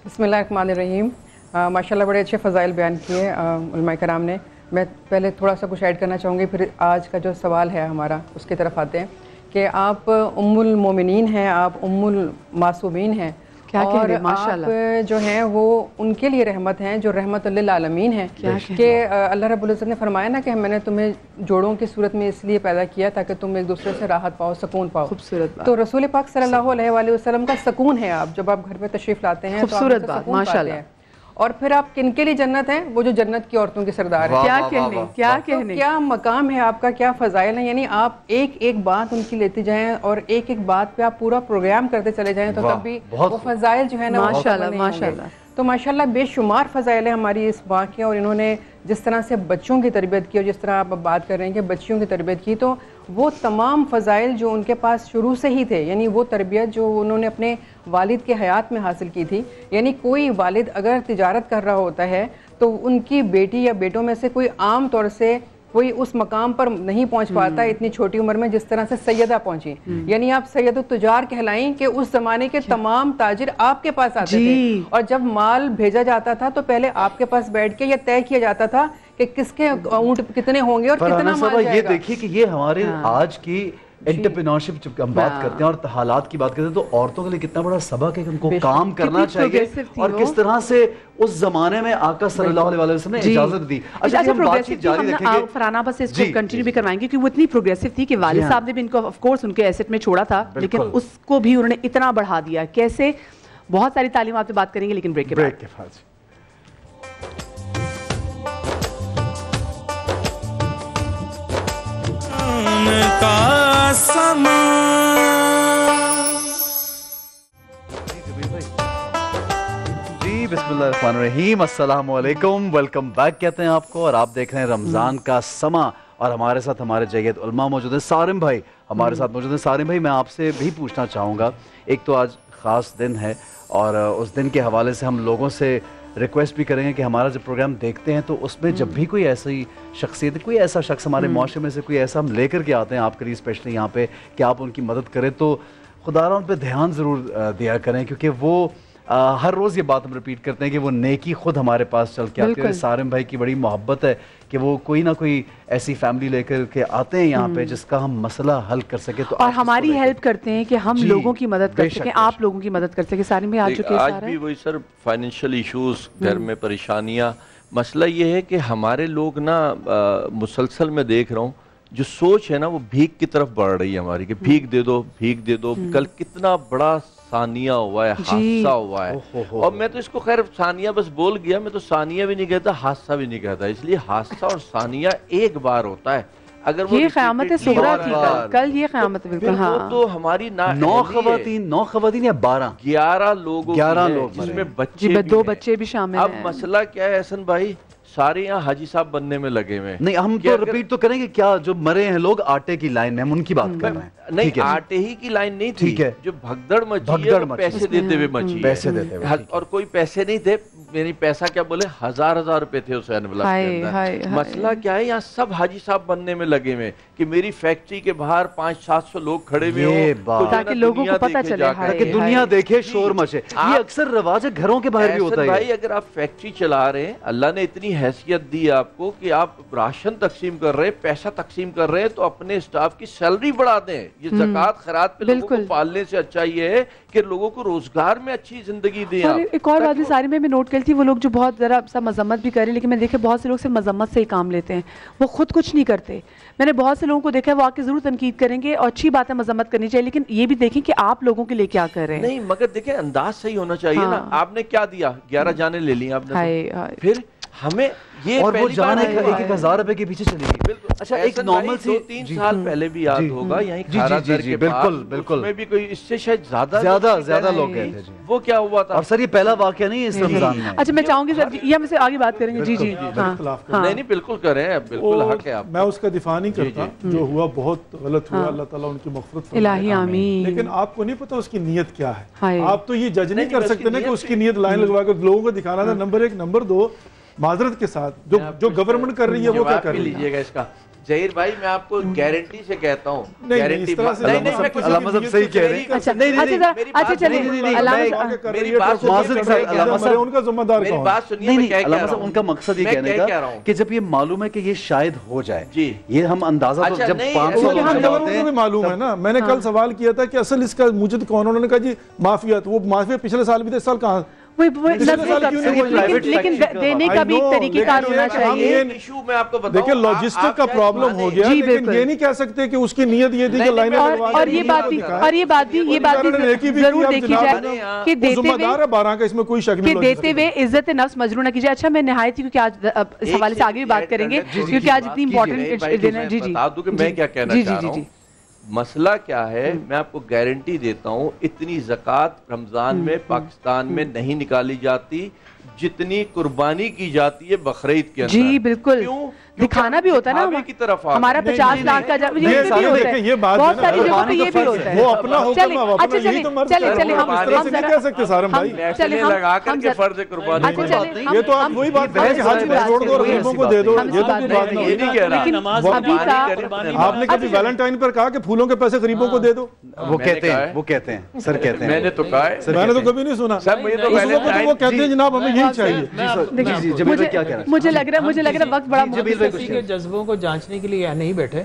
Speaker 7: بسم اللہ الرحمن الرحیم۔ ماشاءاللہ بڑے اچھے فضائل بیان کیے علماء کرام نے۔ میں پہلے تھوڑا سا کچھ ایڈ کرنا چاہوں گی، پھر آج کا جو سوال ہے ہمارا اس کی طرف آتے ہیں کہ آپ ام المومنین ہیں، آپ ام المعصومین ہیں، اور آپ جو ہیں وہ ان کے لیے رحمت ہیں جو رحمت للعالمین ہیں، کہ اللہ رب العزت نے فرمایا نا کہ میں نے تمہیں جوڑوں کی صورت میں اس لیے پیدا کیا تاکہ تم ایک دوسرے سے راحت پاؤ، سکون پاؤ۔ خوبصورت۔ تو رسول پاک صلی اللہ علیہ وآلہ وسلم کا سکون ہے آپ جب آپ گھر پہ تشریف لاتے ہیں، خوبصورت بات، ماشاءاللہ۔ اور پھر آپ کن کے لیے جنت ہیں؟ وہ جو جنت کی عورتوں کے سردار ہیں۔ کیا کہنے، کیا مقام ہے آپ کا، کیا فضائل ہیں، یعنی آپ ایک ایک بات ان کی لیتے جائیں اور ایک ایک بات پہ آپ پورا پروگرام کرتے چلے جائیں تو تب بھی وہ فضائل جو ہے نا ماشاءاللہ۔ تو ماشاءاللہ بے شمار فضائل ہیں ہماری اس ماں کے، اور انہوں نے جس طرح سے بچوں کی تربیت کی اور جس طرح آپ بات کر رہے ہیں کہ بچیوں کی تربیت کی، تو وہ تمام فضائل جو ان کے پاس شروع سے ہی تھے، یعنی وہ تربیت جو انہوں نے اپنے والد کے حیات میں حاصل کی تھی، یعنی کوئی والد اگر تجارت کر رہا ہوتا ہے تو ان کی بیٹی یا بیٹوں میں سے کوئی عام طور سے کوئی اس مقام پر نہیں پہنچ پاتا اتنی چھوٹی عمر میں جس طرح سے سیدہ پہنچی، یعنی آپ سید التجار کہلائیں کہ اس زمانے کے تمام تاجر آپ کے پاس آتے تھے، اور جب مال بھیجا جاتا تھا تو پہلے آپ کے پاس بیٹھ کے یہ طے کیا جاتا تھا کہ کس کے اونٹ کتنے ہوں گے اور کتنا مال جائے گا۔
Speaker 2: یہ دیکھیے کہ یہ ہمارے آج کی انٹرپرینورشپ جب ہم بات کرتے ہیں اور حالات کی بات کرتے ہیں تو عورتوں کے لیے کتنا بڑا سبق ہے کہ ان کو کام کرنا چاہیے، اور کس طرح سے اس زمانے میں آقا صلی اللہ علیہ وسلم نے اجازت دی۔
Speaker 3: اچھا پروگریسو تھی، ہم فرحانہ بس اس کو کنٹینیو بھی کروائیں گے کہ وہ اتنی پروگریسو تھی کہ والد صاحب نے بھی ان کو آف کورس ان کے ایسٹ میں چھوڑا تھا، لیکن اس کو بھی انہوں نے اتنا بڑھا دیا۔ کیسے؟ بہت ساری تعلیمات پہ بات کریں گے لیکن بریک کے بعد۔
Speaker 2: جی بسم اللہ الرحمن الرحیم، السلام علیکم، ویلکم بیک کہتے ہیں آپ کو، اور آپ دیکھ رہے ہیں رمضان کا سما، اور ہمارے ساتھ ہمارے جید علماء موجود ہیں۔ سارم بھائی ہمارے ساتھ موجود ہیں۔ سارم بھائی میں آپ سے بھی پوچھنا چاہوں گا، ایک تو آج خاص دن ہے اور اس دن کے حوالے سے ہم لوگوں سے ریکویسٹ بھی کریں گے کہ ہمارا جب پروگرام دیکھتے ہیں تو اس میں جب بھی کوئی ایسی شخصیت، کوئی ایسا شخص ہمارے معاشرے میں سے کوئی ایسا ہم لے کر کے آتے ہیں آپ کے لیے اسپیشلی یہاں پہ کہ آپ ان کی مدد کریں، تو خدا را ان پہ دھیان ضرور دیا کریں، کیونکہ وہ ہر روز یہ بات ہم ریپیٹ کرتے ہیں کہ وہ نیکی خود ہمارے پاس چل کے آتی ہے۔ سارم بھائی کی بڑی محبت ہے کہ وہ کوئی نہ کوئی ایسی فیملی لے کر کے آتے ہیں یہاں پہ جس کا ہم مسئلہ حل کر سکیں، تو
Speaker 3: اور ہماری ہیلپ کرتے ہیں کہ ہم لوگوں کی مدد کر سکیں، آپ لوگوں کی مدد کر سکیں۔ سارم بھائی آج جو کیس آ رہا ہے،
Speaker 1: آج بھی وہی سر فائنینشیل ایشوز، گھر میں پریشانیاں، مسئلہ یہ ہے کہ ہمارے لوگ نا مسلسل میں دیکھ رہا ہوں جو سوچ ہے نا وہ بھیک کی طرف بڑھ رہی ہے ہماری، کہ بھیک دے دو بھیک دے دو۔ کل کتنا بڑا ثانیہ ہوا ہے، حادثہ ہوا ہے، اور میں تو اس کو خیر ثانیہ بس بول گیا، میں تو ثانیہ بھی نہیں کہتا، حادثہ بھی نہیں کہتا، اس لیے حادثہ اور ثانیہ ایک بار ہوتا ہے۔ اگر
Speaker 3: یہ قیامت صغریٰ تھی کل، یہ قیامت بالکل، ہاں
Speaker 1: تو ہماری
Speaker 2: 9 خواتین یا
Speaker 1: 11 لوگ جس میں بچے،
Speaker 3: 2 بچے بھی شامل ہیں۔
Speaker 1: اب مسئلہ کیا ہے احسن بھائی، سارے یہاں حاجی صاحب بننے میں لگے ہوئے ہیں۔
Speaker 2: نہیں ہم تو ریپیٹ تو کریں گے، کیا جو مرے ہیں لوگ آٹے کی لائن میں، ہم ان کی بات کر رہے ہیں۔
Speaker 1: نہیں آٹے ہی کی لائن نہیں تھی، جو بھگدڑ مچی ہے وہ پیسے دیتے ہوئے مچی ہے، اور کوئی پیسے نہیں تھے، یعنی پیسہ کیا بولے، 1000 روپے تھے اس انویلپ کے اندر۔ مسئلہ کیا ہے، یہاں سب حاجی صاحب بننے میں لگے ہوئے کہ میری فیکٹری کے باہر 500-700 لوگ کھڑے ہوئے ہوں
Speaker 3: تاکہ لوگوں کو پتہ چلے،
Speaker 2: تاکہ دنیا دیکھے، شور مچے۔ یہ اکثر رواج ہے، گھروں کے باہر بھی ہوتا ہے۔
Speaker 1: بھائی اگر آپ فیکٹری چلا رہے ہیں، اللہ نے اتنی حیثیت دی آپ کو کہ آپ راشن تقسیم کر رہے ہیں، پیسہ تقسیم کر رہے ہیں، تو اپنے اسٹاف کی سیلری بڑھا دیں۔ یہ زکوٰۃ خیرات پہ لوگوں کو پالنے سے اچھا یہ ہے کہ لوگوں کو روزگار میں اچھی زندگی دیں۔
Speaker 3: ایک اور بات ساری میں نوٹ کرتی تھی، وہ لوگ جو بہت ذرا سا مذمت بھی کریں، لیکن میں دیکھے بہت سے لوگ صرف مذمت سے ہی کام لیتے ہیں، وہ خود کچھ نہیں کرتے۔ میں نے بہت سے لوگوں کو دیکھا ہے وہ آ کے ضرور تنقید کریں گے، اور اچھی بات ہے مذمت کرنی چاہیے، لیکن یہ بھی دیکھیں کہ آپ لوگوں کے لیے کیا کر رہے ہیں۔
Speaker 1: نہیں مگر دیکھیں انداز صحیح ہونا چاہیے نا۔ آپ نے کیا دیا، 11 جانیں لے لی آپ نے، پھر ہمیں یہ
Speaker 2: اور وہ جان
Speaker 1: پہلی بار
Speaker 2: 1,000 روپے کے پیچھے چلی گئی. اچھا ایک نارمل سی
Speaker 1: 2-3 سال پہلے بھی یاد ہوگا یہیں کھارا در کے
Speaker 2: بالکل
Speaker 1: میں بھی کوئی اس سے شاید
Speaker 2: زیادہ لوگ گئے تھے.
Speaker 1: وہ کیا ہوا تھا؟
Speaker 2: اور سر یہ پہلا واقعہ نہیں ہے اس رمضان میں.
Speaker 3: اچھا میں چاہوں گی سر یہ ہم سے آگے بات کریں گے. جی جی
Speaker 1: نہیں بالکل کریں, بالکل حق ہے آپ.
Speaker 5: میں اس کا دفاع نہیں کرتا, جو ہوا بہت غلط ہوا, اللہ تعالیٰ ان کی مغفرت فرمائے.
Speaker 3: الہی آمین.
Speaker 5: لیکن آپ کو نہیں پتا اس کی نیت کیا ہے. آپ تو یہ جج نہیں کر سکتے نا کہ اس کی نیت لائن لگوا کر لوگوں کو دکھانا تھا. نمبر 1. نمبر 2, معذرت کے ساتھ جو گورنمنٹ کر رہی ہے وہ کیا کر رہی ہے.
Speaker 1: لیجیے گا اس کا ظہیر بھائی, میں آپ کو گارنٹی سے کہتا ہوں,
Speaker 5: گارنٹی
Speaker 2: علامہ صاحب صحیح کہہ رہے ہیں.
Speaker 3: اچھا چلیے
Speaker 1: میری بات
Speaker 5: سنیے, ان کا ذمہ دار
Speaker 1: میری بات سنیے, میں کیا کہہ رہا ہوں.
Speaker 2: ان کا مقصد یہ کہنے کا کہ جب یہ معلوم ہے کہ یہ شاید ہو جائے, یہ ہم اندازہ جب 500
Speaker 5: لوگوں کو بھی معلوم ہے نا. میں نے کل سوال کیا تھا کہ اصل اس کا موجد کون, انہوں نے کہا جی مافیات. وہ مافیا پچھلے سال بھی تھے, اس سال کہاں.
Speaker 3: لیکن دینے کا بھی ایک طریقہ کار ہونا چاہیے.
Speaker 5: دیکھیں لاجسٹک کا پرابلم ہو گیا, لیکن یہ نہیں کہہ سکتے کہ اس کی نیت یہ تھی کہ لائنیں لگوائی.
Speaker 3: اور یہ بات بھی ضرور دیکھی جائے کہ دیتے ہوئے عزت نفس مجروح نہ کیجیے. اچھا میں نہایت ہی, کیونکہ آج اس حوالے سے آگے بھی بات کریں گے, کیونکہ آج اتنی امپورٹنٹ دن ہے. جی جی
Speaker 1: بتا دوں کہ میں کیا کہنا چاہ رہا ہوں. مسئلہ کیا ہے, میں آپ کو گارنٹی دیتا ہوں, اتنی زکوٰۃ رمضان میں پاکستان میں نہیں نکالی جاتی جتنی قربانی کی جاتی ہے بقرعید کے اندر.
Speaker 3: جی بالکل, دکھانا بھی ہوتا ہے نا ہمارا 50 لاکھ کا جب یہ بہت ساری جگہوں پہ یہ بھی ہوتا ہے.
Speaker 5: وہ اپنا ہوگا,
Speaker 3: چلے
Speaker 1: ہم لگا کر کے فرض قربانی.
Speaker 5: یہ تو آپ وہی بات کریں کہ حج پہ چھوڑ دو اور غریبوں کو دے دو. یہ تو بات نہیں,
Speaker 1: یہ نہیں کہہ رہا.
Speaker 5: آپ نے کبھی ویلنٹائن پر کہا کہ پھولوں کے پیسے غریبوں کو دے دو؟
Speaker 2: وہ کہتے ہیں سر, کہتے ہیں.
Speaker 1: میں نے تو کہا ہے,
Speaker 5: میں نے تو کبھی نہیں سنا. وہ کہتے ہیں جناب ہمیں یہی چاہیے.
Speaker 3: مجھے لگ رہا ہے وقت بڑا
Speaker 6: کسی کے جذبوں کو جانچنے کے لیے نہیں بیٹھے,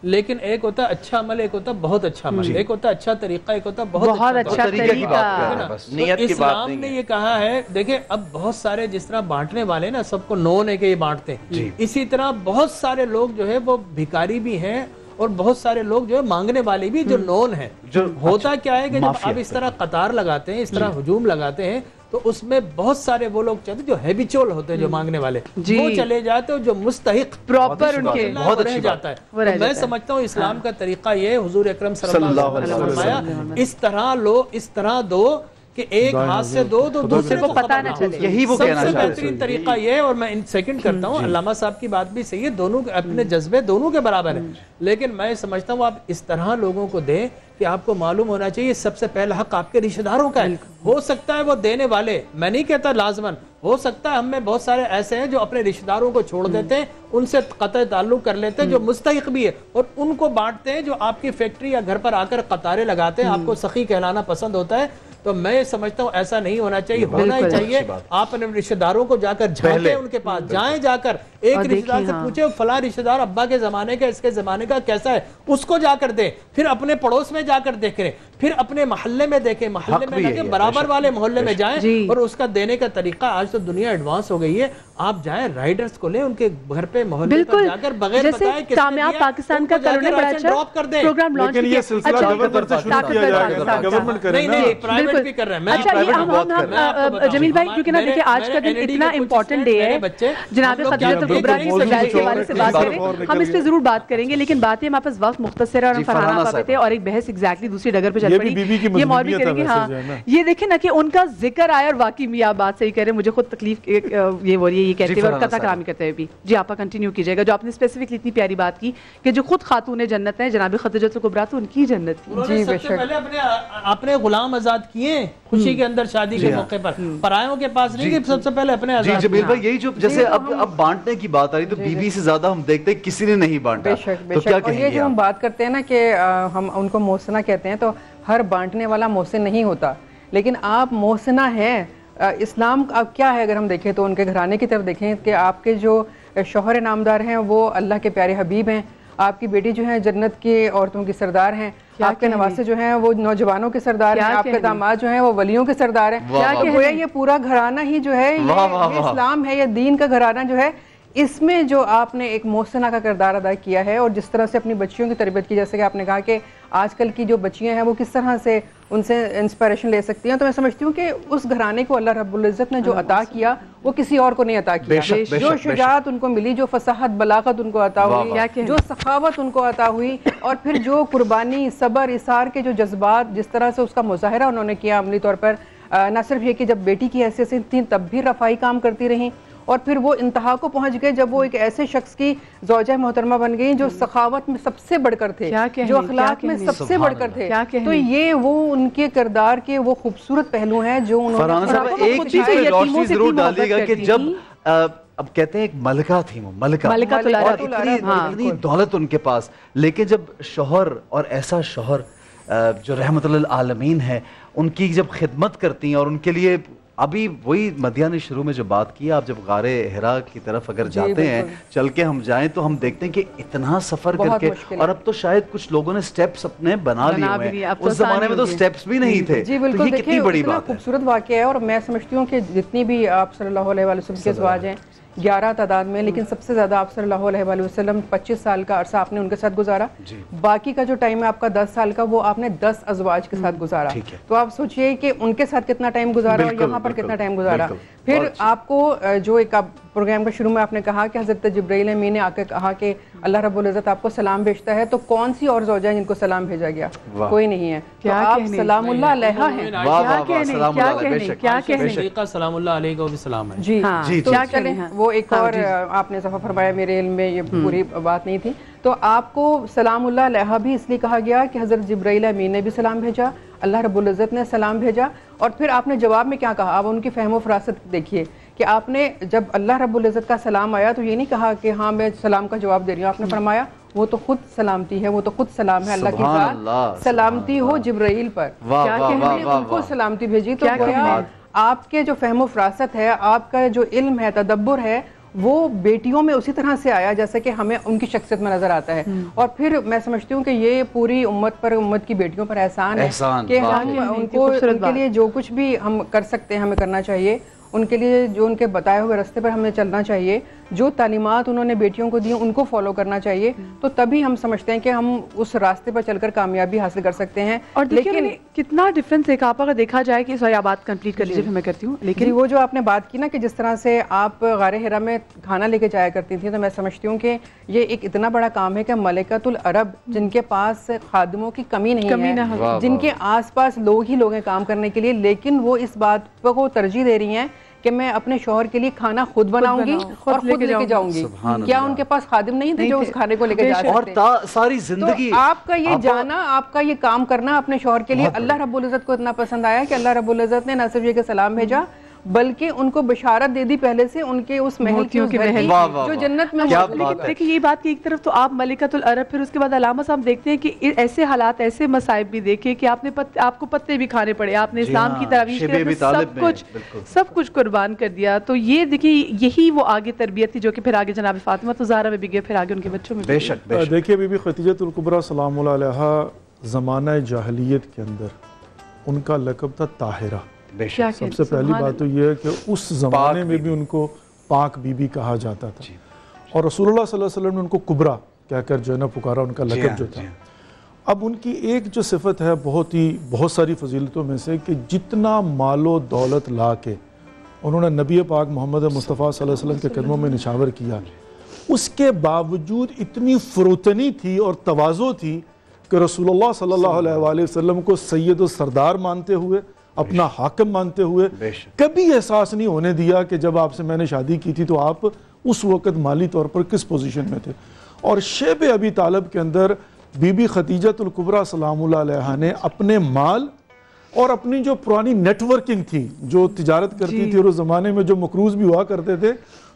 Speaker 6: لیکن ایک ہوتا ہے اچھا عمل, ایک ہوتا ہے بہت اچھا عمل, ایک ہوتا ہے اچھا طریقہ, ایک ہوتا ہے بہت اچھا طریقہ. اسلام نے یہ کہا ہے, دیکھیں اب بہت سارے جس طرح بانٹنے والے نا سب کو نون ہے کہ یہ بانٹتے ہیں, اسی طرح بہت سارے لوگ جو ہے وہ بھکاری بھی ہیں اور بہت سارے لوگ جو ہے مانگنے والے بھی جو نون ہیں. ہوتا کیا ہے کہ جب آپ اس طرح قطار لگاتے ہیں, اس طرح ہجوم لگاتے ہیں, تو اس میں بہت سارے وہ لوگ چاہتے ہیں جو ہیبیچول ہوتے ہیں, جو مانگنے والے وہ چلے جاتے ہیں, جو مستحق
Speaker 3: پراپر ان کے
Speaker 6: بہت رہ جاتا ہے. میں سمجھتا ہوں اسلام کا طریقہ یہ, حضور اکرم صلی اللہ علیہ وسلم فرمایا اس طرح لو, اس طرح دو کہ ایک ہاتھ سے دو تو دوسرے کو پتہ نہ چلے.
Speaker 2: یہی وہ کہنا
Speaker 6: سب سے بہترین طریقہ یہ ہے, اور میں سیکنڈ کرتا ہوں, علامہ صاحب کی بات بھی صحیح ہے, دونوں اپنے جذبے دونوں کے برابر ہیں, لیکن میں سمجھتا ہوں آپ اس طرح لوگوں کو دیں کہ آپ کو معلوم ہونا چاہیے سب سے پہلا حق آپ کے رشتہ داروں کا ہے. ہو سکتا ہے وہ دینے والے, میں نہیں کہتا لازماً, ہو سکتا ہے ہم میں بہت سارے ایسے ہیں جو اپنے رشتہ داروں کو چھوڑ دیتے ہیں, ان سے قطع تعلق کر لیتے ہیں جو مستحق بھی ہے, اور ان کو بانٹتے ہیں جو آپ کی فیکٹری یا گھر پر آ کر قطاریں لگاتے ہیں, آپ کو سخی کہلانا پسند ہوتا ہے. تو میں سمجھتا ہوں ایسا نہیں ہونا چاہیے. ہونا ہی چاہیے آپ اپنے رشتہ داروں کو جا کر جھانکیں, ان کے پاس جائیں, جا کر ایک رشتہ دار سے پوچھیں فلاں رشتہ دار ابا کے زمانے کا, اس کے زمانے کا کیسا ہے, اس کو جا کر دیں. پھر اپنے پڑوس میں جا کر دیکھیں, پھر اپنے محلے میں دیکھیں, محلے میں دیکھیں, برابر والے محلے میں جائیں, اور اس کا دینے کا طریقہ, آج تو دنیا ایڈوانس ہو گئی ہے, آپ جائیں رائڈرز کو لیں, ان کے گھر پہ محلے پر جا کر بغیر بتائے کہ
Speaker 3: کامیاب پاکستان کا کلوں نے بڑا اچھا پروگرام لانچ کیا.
Speaker 5: یہ سلسلہ گورنمنٹ سے شروع کیا جائے گا, گورنمنٹ کرے.
Speaker 6: نہیں, پرائیویٹ بھی کر رہے ہیں.
Speaker 3: جمیل بھائی کیونکہ نا دیکھیں آج کا دن اتنا امپورٹنٹ ڈے ہے, جناب خدیجہ الکبریٰ کی فضائل کے حوالے سے بات کریں, ہم اس پہ ضرور بات کریں گے, لیکن بات یہ ہمارے پاس وقت مختصر ہے, اور ہم فرحانہ آپا پہ تھے, اور ایک بحث ایگزیکٹلی دوسری ڈگر پہ چل پڑی, یہ مولوی کریں گے. ہاں یہ دیکھیں نا کہ ان کا ذکر آیا, اور واقعی میں آپ بات صحیح کہہ رہے ہیں, مجھے خود تکلیف یہ ہو رہی ہے یہ کہتے ہوئے, اور قطع کلامی کرتے ہوئے بھی. جی آپا کنٹینیو کیجیے گا, جو آپ نے اسپیسیفکلی اتنی پیاری بات کی کہ جو خود خاتون جنت ہیں, جناب خدیجہ الکبریٰ, تو ان کی جنت تھی.
Speaker 6: جی بے شک, اپنے غلام آزاد کیے خوشی کے اندر, شادی کے موقع پر, پرایوں کے پاس نہیں, کہ سب سے پہلے اپنے آزاد.
Speaker 2: جی جمیل بھائی, یہی جو جیسے اب بانٹنے کی بات آ رہی, تو بیوی سے زیادہ ہم دیکھتے ہیں کسی نے نہیں بانٹا.
Speaker 7: بے شک, بے شک. اور یہ جو ہم بات کرتے ہیں نا کہ ہم ان کو محسنہ کہتے ہیں, تو ہر بانٹنے والا محسن نہیں ہوتا, لیکن آپ محسنہ ہیں. اسلام اب کیا ہے, اگر ہم دیکھیں تو ان کے گھرانے کی طرف دیکھیں کہ آپ کے جو شوہر نامدار ہیں وہ اللہ کے پیارے حبیب ہیں, آپ کی بیٹی جو ہے جنت کی عورتوں کی سردار ہیں, آپ کے نواسے جو ہیں وہ نوجوانوں کے سردار ہیں, آپ کے داماد جو ہیں وہ ولیوں کے سردار ہیں. کیا گویا یہ پورا گھرانہ ہی جو ہے یہ اسلام ہے, یہ دین کا گھرانہ جو ہے, اس میں جو آپ نے ایک محسنہ کا کردار ادا کیا ہے, اور جس طرح سے اپنی بچیوں کی تربیت کی, جیسے کہ آپ نے کہا کہ آج کل کی جو بچیاں ہیں وہ کس طرح سے ان سے انسپائریشن لے سکتی ہیں. تو میں سمجھتی ہوں کہ اس گھرانے کو اللہ رب العزت نے جو عطا کیا وہ کسی اور کو نہیں عطا کیا. جو شجاعت ان کو ملی, جو فصاحت بلاغت ان کو عطا ہوئی, جو سخاوت ان کو عطا ہوئی, اور پھر جو قربانی, صبر, اثار کے جو جذبات جس طرح سے اس کا مظاہرہ انہوں نے کیا عملی طور پر, نہ صرف یہ کہ جب بیٹی کی حیثیت سے تھیں تب بھی رفائی کام کرتی رہیں, اور پھر وہ انتہا کو پہنچ گئے جب وہ ایک ایسے شخص کی زوجہ محترمہ بن گئی جو سخاوت میں سب سے بڑھ کر تھے, جو اخلاق میں سب سے بڑھ کر تھے. تو یہ وہ ان کے کردار کے وہ خوبصورت پہلو ہیں جو انہوں نے.
Speaker 2: ایک چیز پہ روشنی ضرور ڈالیے گا کہ جب اب کہتے ہیں ایک ملکہ تھی, وہ ملکہ اور اتنی دولت ان کے پاس, لیکن جب شوہر, اور ایسا شوہر جو رحمت للعالمین ہے, ان کی جب خدمت کرتی ہیں اور ان کے لیے ابھی وہی مدیہ نے شروع میں جو بات کی, آپ جب غار حرا کی طرف اگر جاتے ہیں, چل کے ہم جائیں تو ہم دیکھتے ہیں کہ اتنا سفر کر کے, اور اب تو شاید کچھ لوگوں نے سٹیپس اپنے بنا لیے ہوئے ہیں, اس زمانے میں تو سٹیپس بھی نہیں تھے.
Speaker 7: جی بالکل,
Speaker 2: یہ کتنی بڑی بات ہے,
Speaker 7: خوبصورت واقعہ ہے. اور میں سمجھتی ہوں کہ جتنی بھی آپ صلی اللہ علیہ وسلم کے ازواج ہیں 11 تعداد میں, لیکن سب سے زیادہ آپ صلی اللہ علیہ وسلم 25 سال کا عرصہ آپ نے ان کے ساتھ گزارا. باقی کا جو ٹائم ہے آپ کا 10 سال کا, وہ آپ نے 10 ازواج کے ساتھ گزارا. تو آپ سوچئے کہ ان کے ساتھ کتنا ٹائم گزارا اور یہاں پر کتنا ٹائم گزارا. پھر آپ کو جو ایک پروگرام کا شروع میں آپ نے کہا کہ حضرت جبرائیل امین نے آ کے کہا کہ اللہ رب العزت آپ کو سلام بھیجتا ہے, تو کون سی اور زوجہ ہیں جن کو سلام بھیجا گیا؟ کوئی نہیں ہے. تو آپ سلام اللہ علیہ ہیں.
Speaker 3: کیا کہنے
Speaker 6: سلام اللہ علیہ کا بھی سلام ہے.
Speaker 7: جی تو چلیں, وہ ایک اور آپ نے صفحہ فرمایا, میرے علم میں یہ پوری بات نہیں تھی. تو آپ کو سلام اللہ علیہ بھی اس لیے کہا گیا کہ حضرت جبرائیل امین نے بھی سلام بھیجا, اللہ رب العزت نے سلام بھیجا. اور پھر آپ نے جواب میں کیا کہا, آپ ان کی فہم و فراست دیکھیے کہ آپ نے جب اللہ رب العزت کا سلام آیا تو یہ نہیں کہا کہ ہاں میں سلام کا جواب دے رہی ہوں. آپ نے فرمایا وہ تو خود سلامتی ہے, وہ تو خود سلام ہے, اللہ کی ذات سلامتی ہو جبرائیل پر. کیا کہنے, ان کو سلامتی بھیجی. تو آپ کے جو فہم و فراست ہے, آپ کا جو علم ہے, تدبر ہے, وہ بیٹیوں میں اسی طرح سے آیا جیسا کہ ہمیں ان کی شخصیت میں نظر آتا ہے. اور پھر میں سمجھتی ہوں کہ یہ پوری امت پر, امت کی بیٹیوں پر احسان ہے کہ ہم ان کو, ان کے لیے جو کچھ بھی ہم کر سکتے ہیں ہمیں کرنا چاہیے. ان کے لیے جو ان کے بتائے ہوئے راستے پر ہمیں چلنا چاہیے, جو تعلیمات انہوں نے بیٹیوں کو دی ان کو فالو کرنا چاہیے. تو تبھی ہم سمجھتے ہیں کہ ہم اس راستے پر چل کر کامیابی حاصل کر سکتے ہیں.
Speaker 3: اور لیکن کتنا ڈفرنس ہے آپ اگر دیکھا جائے کہ سوری آپ بات کمپلیٹ کر لیجیے پھر میں کرتی ہوں. لیکن
Speaker 7: وہ جو آپ نے بات کی نا کہ جس طرح سے آپ غار حرا میں کھانا لے کے جایا کرتی تھیں, تو میں سمجھتی ہوں کہ یہ ایک اتنا بڑا کام ہے کہ ملکۃ العرب جن کے پاس خادموں کی کمی نہیں ہے, جن کے آس پاس لوگ ہی لوگ ہیں کام کرنے کے لیے, لیکن وہ اس بات کو ترجیح دے رہی ہیں کہ میں اپنے شوہر کے لیے کھانا خود بناؤں گی اور خود لے کے جاؤں گی. کیا ان کے پاس خادم نہیں تھے جو اس کھانے کو لے کے جا سکتے؟
Speaker 2: اور ساری زندگی
Speaker 7: آپ کا یہ جانا, آپ کا یہ کام کرنا اپنے شوہر کے لیے اللہ رب العزت کو اتنا پسند آیا کہ اللہ رب العزت نے نہ صرف یہ کہ سلام بھیجا بلکہ ان کو بشارت دے دی پہلے سے ان کے اس محل کی جو جنت میں.
Speaker 3: لیکن یہ بات کہ ایک طرف تو آپ ملکۃ العرب, پھر اس کے بعد علامہ صاحب دیکھتے ہیں کہ ایسے حالات, ایسے مصائب بھی دیکھے کہ آپ کو پتے بھی کھانے پڑے, آپ نے اسلام کی ترویج سب کچھ قربان کر دیا. تو یہ دیکھیں یہی وہ آگے تربیت تھی جو کہ پھر آگے جناب فاطمہ الزہرا میں بھی گئے, پھر آگے ان کے بچوں میں.
Speaker 2: بے شک
Speaker 5: دیکھیے بی بی خدیجہ الکبریٰ سلام اللہ علیہا زمانہ جاہلیت کے اندر ان کا لقب تھا طاہرہ. سب سے پہلی بات تو یہ ہے کہ اس زمانے میں بھی ان کو پاک بی بی کہا جاتا تھا, اور رسول اللہ صلی اللہ علیہ وسلم نے ان کو کبریٰ کہہ کر جو ہے نا پکارا, ان کا لقب جو تھا. اب ان کی ایک جو صفت ہے بہت ساری فضیلتوں میں سے کہ جتنا مال و دولت لا کے انہوں نے نبی پاک محمد مصطفیٰ صلی اللہ علیہ وسلم کے قدموں میں نچھاور کیا, اس کے باوجود اتنی فروتنی تھی اور تواضع تھی کہ رسول اللہ صلی اللہ علیہ وآلہ وسلم کو سید و سردار مانتے ہوئے, اپنا حاکم مانتے ہوئے, کبھی احساس نہیں ہونے دیا کہ جب آپ سے میں نے شادی کی تھی تو آپ اس وقت مالی طور پر کس پوزیشن میں تھے. اور شیب ابی طالب کے اندر بی بی خدیجہ الکبریٰ سلام اللہ علیہا نے اپنے مال اور اپنی جو پرانی نیٹ ورکنگ تھی, جو تجارت کرتی تھی اور اس زمانے میں جو مکروز بھی ہوا کرتے تھے,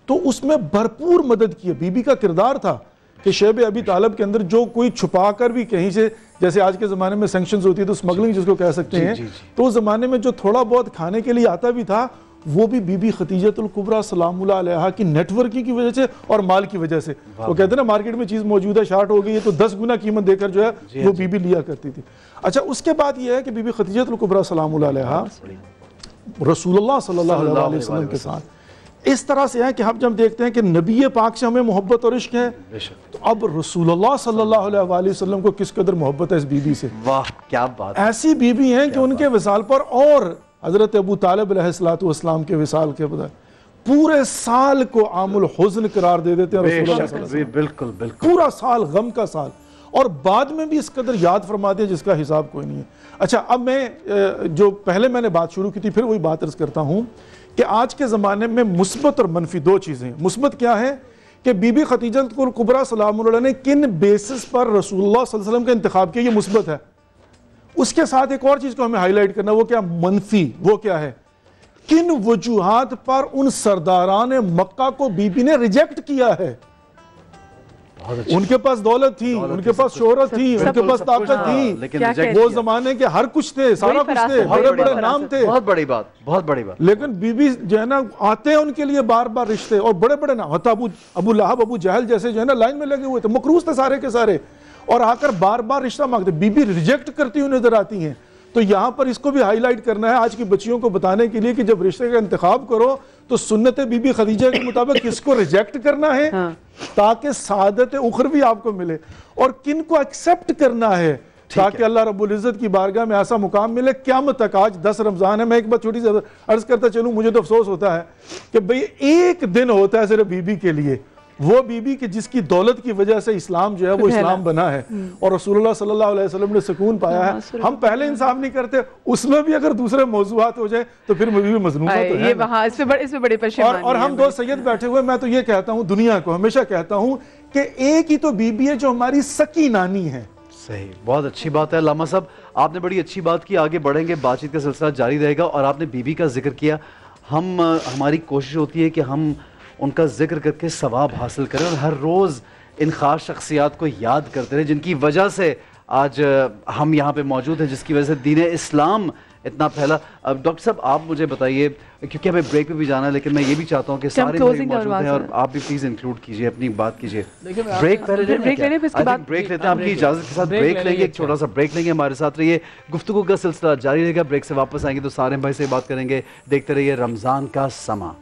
Speaker 5: تو اس میں بھرپور مدد کی. بی بی کا کردار تھا کہ شیب ابی طالب کے اندر جو کوئی چھپا کر بھی کہیں سے, جیسے آج کے زمانے میں سینکشنز ہوتی ہے تو سمگلنگ جس کو کہہ سکتے ہیں, تو اس زمانے میں جو تھوڑا بہت کھانے کے لیے آتا بھی تھا وہ بھی بی بی خدیجہ الکبریٰ سلام اللہ علیہا کی نیٹ ورکنگ کی وجہ سے اور مال کی وجہ سے. وہ کہتے ہیں نا مارکیٹ میں چیز موجود ہے, شارٹ ہو گئی ہے, تو 10 گنا قیمت دے کر جو ہے وہ بی بی لیا کرتی تھی. اچھا, اس کے بعد یہ ہے کہ بی بی خدیجہ الکبریٰ سلام اللہ علیہا رسول اللہ صلی اللہ علیہ وسلم کے ساتھ اس طرح سے ہے کہ ہم جب دیکھتے ہیں کہ نبی پاک سے ہمیں محبت اور عشق ہے, تو اب رسول اللہ صلی اللہ علیہ وآلہ وسلم کو کس قدر محبت ہے اس بی بی سے.
Speaker 2: واہ کیا بات.
Speaker 5: ایسی بی بی ہیں کہ ان کے وصال پر، اور حضرت ابو طالب علیہ السلام کے وصال کے بعد پورے سال کو عام الحزن قرار دے دیتے ہیں رسول اللہ صلی اللہ علیہ وسلم.
Speaker 2: بالکل بالکل.
Speaker 5: پورا سال غم کا سال، اور بعد میں بھی اس قدر یاد فرماتے ہیں جس کا حساب کوئی نہیں ہے. اچھا اب میں جو پہلے میں نے بات شروع کی تھی پھر وہی بات عرض کرتا ہوں کہ آج کے زمانے میں مثبت اور منفی دو چیزیں ہیں. مثبت کیا ہے کہ بی بی خدیجہ الکبریٰ سلام اللہ علیہ نے کن بیسس پر رسول اللہ صلی اللہ علیہ وسلم کا انتخاب کیا، یہ مثبت ہے. اس کے ساتھ ایک اور چیز کو ہمیں ہائی لائٹ کرنا، وہ کیا منفی، وہ کیا ہے کن وجوہات پر ان سرداران مکہ کو بی بی نے ریجیکٹ کیا ہے. ان کے پاس دولت تھی، ان کے پاس شہرت تھی، ان کے پاس طاقت تھی، وہ زمانے کے ہر کچھ تھے، سارا کچھ تھے، بڑے بڑے نام تھے.
Speaker 2: بہت بڑی بات، بہت بڑی بات.
Speaker 5: لیکن بی بی جو ہے نا آتے ہیں ان کے لیے بار بار رشتے، اور بڑے بڑے نام، حتی ابو لہب ابو جہل جیسے جو ہے نا لائن میں لگے ہوئے تھے، مقروض تھے سارے کے سارے، اور آ کر بار بار رشتہ مانگتے. بی بی ریجیکٹ کرتی ہوئی نظر آتی ہیں. تو یہاں پر اس کو بھی ہائی لائٹ کرنا ہے آج کی بچیوں کو بتانے کے لیے کہ جب رشتے کا انتخاب کرو تو سنت بی بی خدیجہ کے مطابق کس کو ریجیکٹ کرنا ہے تاکہ سعادت اخروی آپ کو ملے، اور کن کو ایکسپٹ کرنا ہے تاکہ اللہ رب العزت کی بارگاہ میں ایسا مقام ملے قیامت تک. آج 10 رمضان ہے. میں ایک بات چھوٹی سی عرض کرتا چلوں، مجھے تو افسوس ہوتا ہے کہ بھئی ایک دن ہوتا ہے صرف بی بی کے لیے، وہ بی بی کہ جس کی دولت کی وجہ سے اسلام جو ہے وہ اسلام بنا ہے اور رسول اللہ صلی اللہ علیہ وسلم نے سکون پایا ہے. ہم پہلے انصاف نہیں کرتے، اس میں بھی اگر دوسرے موضوعات ہو جائے تو پھر بھی مظلومہ تو ہے.
Speaker 3: یہ وہاں اس پہ بڑے پشیمانی.
Speaker 5: اور ہم دو سید بیٹھے ہوئے، میں تو یہ کہتا ہوں دنیا کو ہمیشہ کہتا ہوں کہ ایک ہی تو بی بی ہے جو ہماری سکی نانی ہے.
Speaker 2: صحیح، بہت اچھی بات ہے. علامہ صاحب آپ نے بڑی اچھی بات کی، آگے بڑھیں گے، بات چیت کا سلسلہ جاری رہے گا. اور آپ نے بی بی کا ذکر کیا، ہماری کوشش ہوتی ہے کہ ہم ان کا ذکر کر کے ثواب حاصل کریں اور ہر روز ان خاص شخصیات کو یاد کرتے رہیں جن کی وجہ سے آج ہم یہاں پہ موجود ہیں، جس کی وجہ سے دین اسلام اتنا پھیلا. اب ڈاکٹر صاحب آپ مجھے بتائیے، کیونکہ ہمیں بریک پہ بھی جانا ہے لیکن میں یہ بھی چاہتا ہوں کہ سارے لوگ موجود ہیں اور آپ بھی پلیز انکلوڈ کیجئے، اپنی بات کیجئے. بریک پہلے بریک لیتے ہیں، آپ کی اجازت کے ساتھ بریک لیں گے، ایک چھوٹا سا بریک لیں گے. ہمارے ساتھ رہیے، گفتگو کا سلسلہ جاری رہے گا. بریک سے واپس آئیں گے تو سارے بھائی سے بات کریں گے. دیکھتے رہیے رمضان کا سما.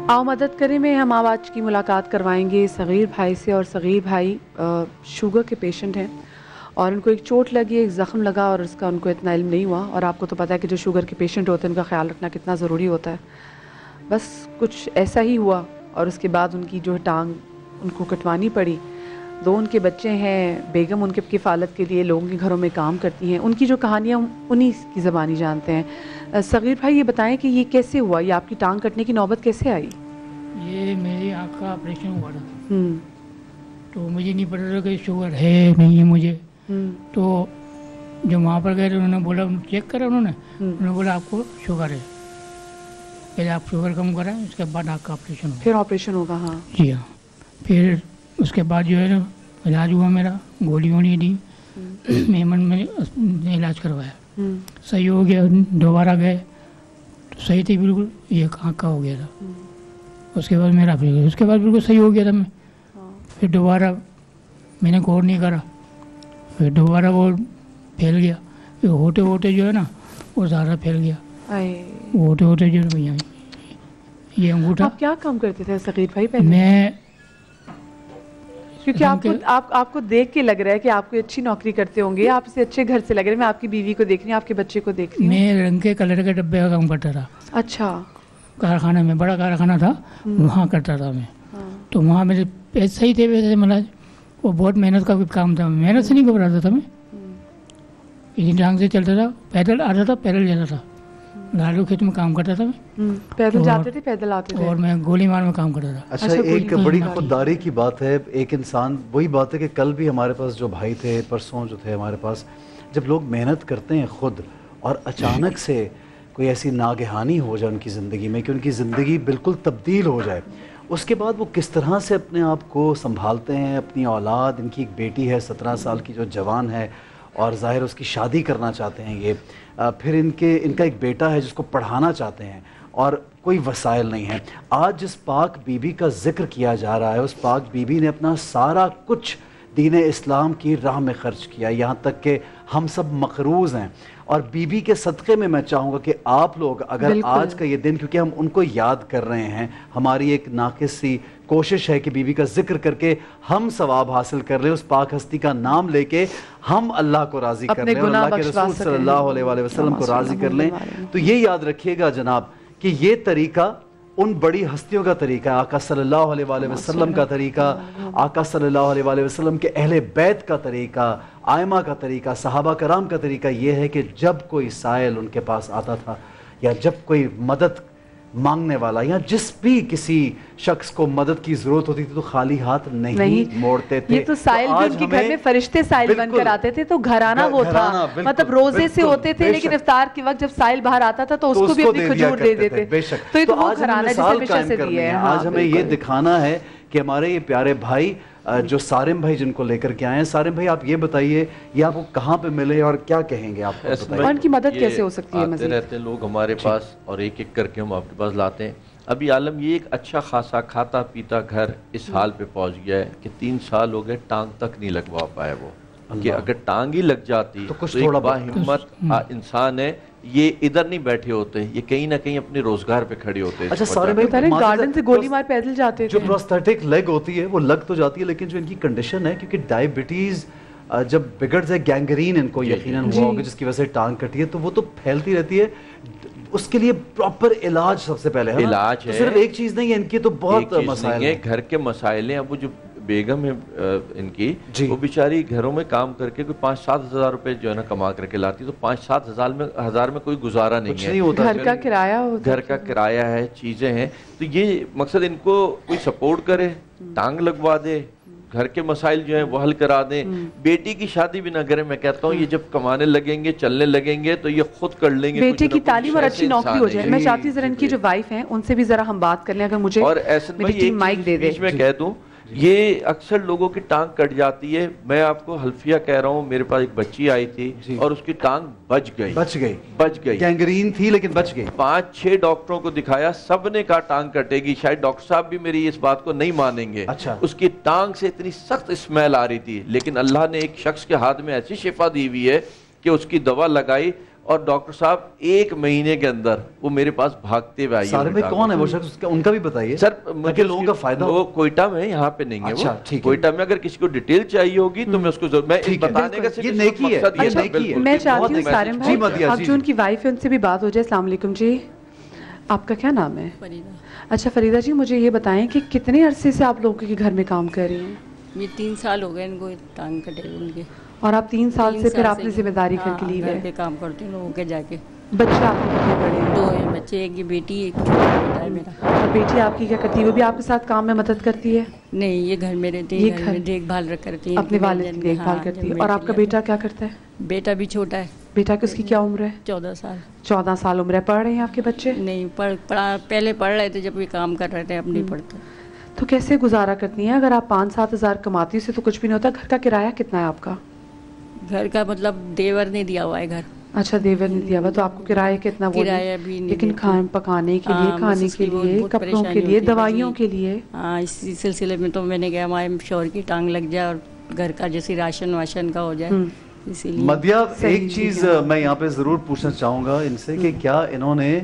Speaker 3: آؤ مدد کریں میں ہم آج کی ملاقات کروائیں گے صغیر بھائی سے. اور صغیر بھائی شوگر کے پیشنٹ ہیں اور ان کو ایک چوٹ لگی، ایک زخم لگا اور اس کا ان کو اتنا علم نہیں ہوا. اور آپ کو تو پتہ ہے کہ جو شوگر کے پیشنٹ ہوتے ہیں ان کا خیال رکھنا کتنا ضروری ہوتا ہے. بس کچھ ایسا ہی ہوا اور اس کے بعد ان کی جو ٹانگ ان کو کٹوانی پڑی. 2 ان کے بچے ہیں، بیگم ان کے کفالت کے لیے لوگوں کے گھروں میں کام کرتی ہیں. ان کی جو کہانیاں انہی کی زبانی جانتے ہیں. صغیر بھائی یہ بتائیں کہ یہ کیسے ہوا، یہ آپ کی ٹانگ کٹنے کی نوبت کیسے آئی؟
Speaker 8: یہ میری آنکھ کا آپریشن ہوا تھا تو مجھے نہیں پتا تھا کہ شوگر ہے نہیں ہے مجھے. تو جو وہاں پر گئے انہوں نے بولا، چیک کرا انہوں نے بولا آپ کو شوگر ہے، پہلے آپ شوگر کم کریں اس کے بعد آپ کا آپریشن ہوگا.
Speaker 3: پھر آپریشن ہوگا؟ ہاں
Speaker 8: جی ہاں. پھر اس کے بعد جو ہے نا علاج ہوا، میرا گولی وولی دی، میمن میں علاج کروایا، صحیح ہو گیا. دوبارہ گئے تو صحیح تھی بالکل، یہ آنکھ کا ہو گیا تھا. اس کے بعد میرا اس کے بعد بالکل صحیح ہو گیا تھا میں. پھر دوبارہ میں نے غور نہیں کرا، پھر دوبارہ وہ پھیل گیا. پھر ہوتے ہوتے جو ہے نا وہ زیادہ پھیل گیا. ہوتے ہوتے جو ہے یہ انگوٹھا.
Speaker 3: آپ کیا کام کرتے تھے صغیر بھائی پہلے؟
Speaker 8: میں
Speaker 3: کیونکہ آپ کو دیکھ کے لگ رہا ہے کہ آپ کوئی اچھی نوکری کرتے ہوں گے، آپ اسے اچھے گھر سے لگ رہے ہیں. میں آپ کی بیوی کو دیکھ رہی ہوں، آپ کے بچے کو دیکھ رہی ہوں.
Speaker 8: میں رنگ کے کلر کے ڈبے کا کام کرتا تھا.
Speaker 3: اچھا.
Speaker 8: کارخانہ میں، بڑا کارخانہ تھا وہاں کرتا تھا میں. تو وہاں میرے پیسے صحیح تھے ویسے، مطلب وہ بہت محنت کا کام تھا. محنت سے نہیں گھبراتا تھا میں، اسی ڈھنگ سے چلتا تھا. پیدل آتا تھا، پیدل جاتا تھا. لالو کھیت میں کام کرتا تھا میں.
Speaker 3: پیدل جاتے تھے، پیدل آتے تھے.
Speaker 8: اور میں گولی مار میں کام کرتا تھا.
Speaker 2: اچھا ایک بڑی خودداری کی بات ہے ایک انسان. وہی بات ہے کہ کل بھی ہمارے پاس جو بھائی تھے، پرسوں جو تھے ہمارے پاس، جب لوگ محنت کرتے ہیں خود اور اچانک سے کوئی ایسی ناگہانی ہو جائے ان کی زندگی میں کہ ان کی زندگی بالکل تبدیل ہو جائے، اس کے بعد وہ کس طرح سے اپنے آپ کو سنبھالتے ہیں، اپنی اولاد، ان کی ایک بیٹی ہے 17 سال کی جو جوان ہے اور ظاہر اس کی شادی کرنا چاہتے ہیں یہ، پھر ان کا ایک بیٹا ہے جس کو پڑھانا چاہتے ہیں اور کوئی وسائل نہیں ہیں۔ آج جس پاک بی بی کا ذکر کیا جا رہا ہے، اس پاک بی بی نے اپنا سارا کچھ دین اسلام کی راہ میں خرچ کیا، یہاں تک کہ ہم سب مقروض ہیں، اور بی بی کے صدقے میں میں چاہوں گا کہ آپ لوگ اگر آج کا یہ دن، کیونکہ ہم ان کو یاد کر رہے ہیں، ہماری ایک ناقص سی کوشش ہے کہ بی بی کا ذکر کر کے ہم ثواب حاصل کر لیں، اس پاک ہستی کا نام لے کے ہم اللہ کو راضی کر لیں اور اللہ کے رسول صلی اللہ علیہ وآلہ وسلم کو راضی کر لیں۔ تو یہ یاد رکھیے گا جناب کہ یہ طریقہ ان بڑی ہستیوں کا طریقہ ہے، آقا صلی اللہ علیہ وآلہ وسلم کا طریقہ، آقا صلی اللہ علیہ وآلہ وسلم کے اہل بیت کا طریقہ، آئمہ کا طریقہ، صحابہ کرام کا طریقہ یہ ہے کہ جب کوئی سائل ان کے پاس آتا تھا یا جب کوئی مدد مانگنے والا یا جس بھی کسی شخص کو مدد کی ضرورت ہوتی تھی تو خالی ہاتھ نہیں موڑتے تھے۔
Speaker 3: یہ تو سائل بھی ان کے گھر میں فرشتے سائل بن کر آتے تھے، تو گھرانہ وہ تھا، مطلب روزے سے ہوتے تھے لیکن افطار کے وقت جب سائل باہر آتا تھا تو اس کو بھی اپنی کھجور دے دیتے۔ تو یہ تو وہ گھرانہ جسے ہمیشہ سے دیا ہے۔
Speaker 2: آج ہمیں یہ دکھانا ہے کہ ہمارے یہ پیارے بھائی جو سارم بھائی جن کو لے کر کے آئے ہیں، سارم بھائی آپ یہ بتائیے یہ آپ کو کہاں پہ ملے اور کیا کہیں گے آپ کو بتائیے،
Speaker 3: اور ان کی مدد کیسے ہو سکتی ہے؟
Speaker 1: آتے رہتے ہیں لوگ ہمارے پاس اور ایک ایک کر کے ہم آپ کے پاس لاتے ہیں۔ ابھی عالم یہ ایک اچھا خاصا کھاتا پیتا گھر اس حال پہ پہنچ گیا ہے کہ 3 سال ہو گئے ٹانگ تک نہیں لگوا پایا وہ، کہ اگر ٹانگ ہی لگ جاتی تو ایک باہمت انسان ہے، یہ ادھر نہیں بیٹھے ہوتے، یہ کہیں نہ کہیں اپنے روزگار پہ کھڑے ہوتے۔
Speaker 2: اچھا سارے بھائی
Speaker 3: گارڈن سے گولی مار پیدل جاتے تھے۔
Speaker 2: جو پروستھیٹک لیگ ہوتی ہے وہ لگ تو جاتی ہے، لیکن جو ان کی کنڈیشن ہے کیونکہ ڈائبٹیز جب بگڑ جائے، گینگرین ان کو یقیناً ہوا ہوگا جس کی وجہ سے ٹانگ کٹی ہے، تو وہ تو پھیلتی رہتی ہے، اس کے لیے پراپر علاج سب سے پہلے ہے، علاج ہے، صرف ایک چیز نہیں ہے، ان کی تو بہت مسائل ہیں، گھر
Speaker 1: کے مسائل ہیں۔ اب وہ جو بیگم ہے ان کی، وہ بیچاری گھروں میں کام کر کے کوئی 5-7 ہزار روپے جو ہے نا کما کر کے لاتی، تو 5-7 ہزار میں کوئی گزارا نہیں ہے،
Speaker 3: گھر کا کرایہ ہوتا،
Speaker 1: گھر کا کرایہ ہے، چیزیں ہیں۔ تو یہ مقصد ان کو کوئی سپورٹ کرے، ٹانگ لگوا دے، گھر کے مسائل جو ہیں وہ حل کرا دیں، بیٹی کی شادی بھی نہ کریں۔ میں کہتا ہوں یہ جب کمانے لگیں گے، چلنے لگیں گے تو یہ خود کر لیں گے،
Speaker 3: بیٹے کی تعلیم اور اچھی نوکری ہو جائے۔ میں چاہتی ہوں ذرا ان کی جو وائف ہیں ان سے بھی ذرا ہم بات کر لیں، اگر مجھے میری ٹیم مائک دے دے۔
Speaker 1: میں کہہ دوں یہ اکثر لوگوں کی ٹانگ کٹ جاتی ہے، میں آپ کو حلفیہ کہہ رہا ہوں، میرے پاس ایک بچی آئی تھی اور اس کی ٹانگ بچ گئی،
Speaker 2: گینگرین تھی لیکن بچ گئی۔
Speaker 1: 5-6 ڈاکٹروں کو دکھایا، سب نے کہا ٹانگ کٹے گی، شاید ڈاکٹر صاحب بھی میری اس بات کو نہیں مانیں گے۔ اس کی ٹانگ سے اتنی سخت اسمیل آ رہی تھی، لیکن اللہ نے ایک شخص کے ہاتھ میں ایسی شفا دی ہوئی ہے کہ اس کی دوا لگائی اور ڈاکٹر صاحب 1 مہینے کے اندر وہ میرے پاس بھاگتے ہوئے آئی۔
Speaker 2: سارے میں کون ہے وہ شخص، ان کا بھی بتائیے
Speaker 1: سر، مجھے لوگوں کا فائدہ۔ وہ کوئٹہ میں، یہاں پہ نہیں ہے وہ، کوئٹہ میں اگر کسی کو ڈیٹیل چاہیے ہوگی تو میں اس کو ضرور، میں بتانے کا
Speaker 2: یہ نیکی ہے۔
Speaker 3: میں چاہتی ہوں سارم بھائی اب جو ان کی وائف ہے ان سے بھی بات ہو جائے۔ السلام علیکم جی، آپ کا کیا نام ہے؟ فریدہ۔ اچھا فریدہ جی، مجھے یہ بتائیں کہ کتنے عرصے سے آپ لوگوں کے گھر میں کام کر رہی ہیں؟
Speaker 9: یہ 3 سال ہو گئے ان کو ٹانگ کٹے ان کے۔
Speaker 3: اور آپ 3 سال سے پھر آپ نے ذمہ داری گھر کے لیے
Speaker 9: ہے، کام کرتی ہوں لوگوں کے جا کے۔
Speaker 3: بچے آپ کے کتنے بڑے ہیں؟
Speaker 9: 2 ہیں بچے، ایک بیٹی ایک چھوٹا بیٹا ہے میرا۔
Speaker 3: اور بیٹی آپ کی کیا کرتی ہے؟ وہ بھی آپ کے ساتھ کام میں مدد کرتی ہے؟
Speaker 9: نہیں، یہ گھر میں رہتی ہے، گھر میں دیکھ بھال کرتی ہے،
Speaker 3: اپنے والد کی دیکھ بھال کرتی ہے۔ اور آپ کا بیٹا کیا کرتا ہے؟
Speaker 9: بیٹا بھی چھوٹا ہے۔
Speaker 3: بیٹا کی اس کی کیا عمر ہے؟
Speaker 9: 14 سال۔
Speaker 3: 14 سال عمر ہے۔ پڑھ رہے ہیں آپ کے بچے؟
Speaker 9: نہیں، پہلے پڑھ رہے تھے جب یہ کام کر رہے تھے، اب نہیں پڑھتے۔
Speaker 3: تو کیسے گزارا کرتی ہیں؟ اگر آپ 5-7 ہزار کماتی سے تو کچھ بھی نہیں ہوتا۔ گھر کا کرایہ کتنا ہے آپ کا؟
Speaker 9: گھر کا مطلب دیور نے دیا ہوا ہے گھر۔
Speaker 3: اچھا، دیور نے دیا ہوا، تو آپ کو کرایہ کتنا؟
Speaker 9: کرایہ بھی نہیں،
Speaker 3: لیکن پکانے کے لیے، کھانے کے لیے، کپڑوں کے لیے، دوائیوں کے لیے۔
Speaker 9: ہاں، اسی سلسلے میں تو میں نے کہا ہمارے شوہر کی ٹانگ لگ جائے اور گھر کا جیسے راشن واشن کا ہو جائے، اسی لیے۔
Speaker 2: مدیہ، ایک چیز میں یہاں پہ ضرور پوچھنا چاہوں گا ان سے کہ کیا انہوں نے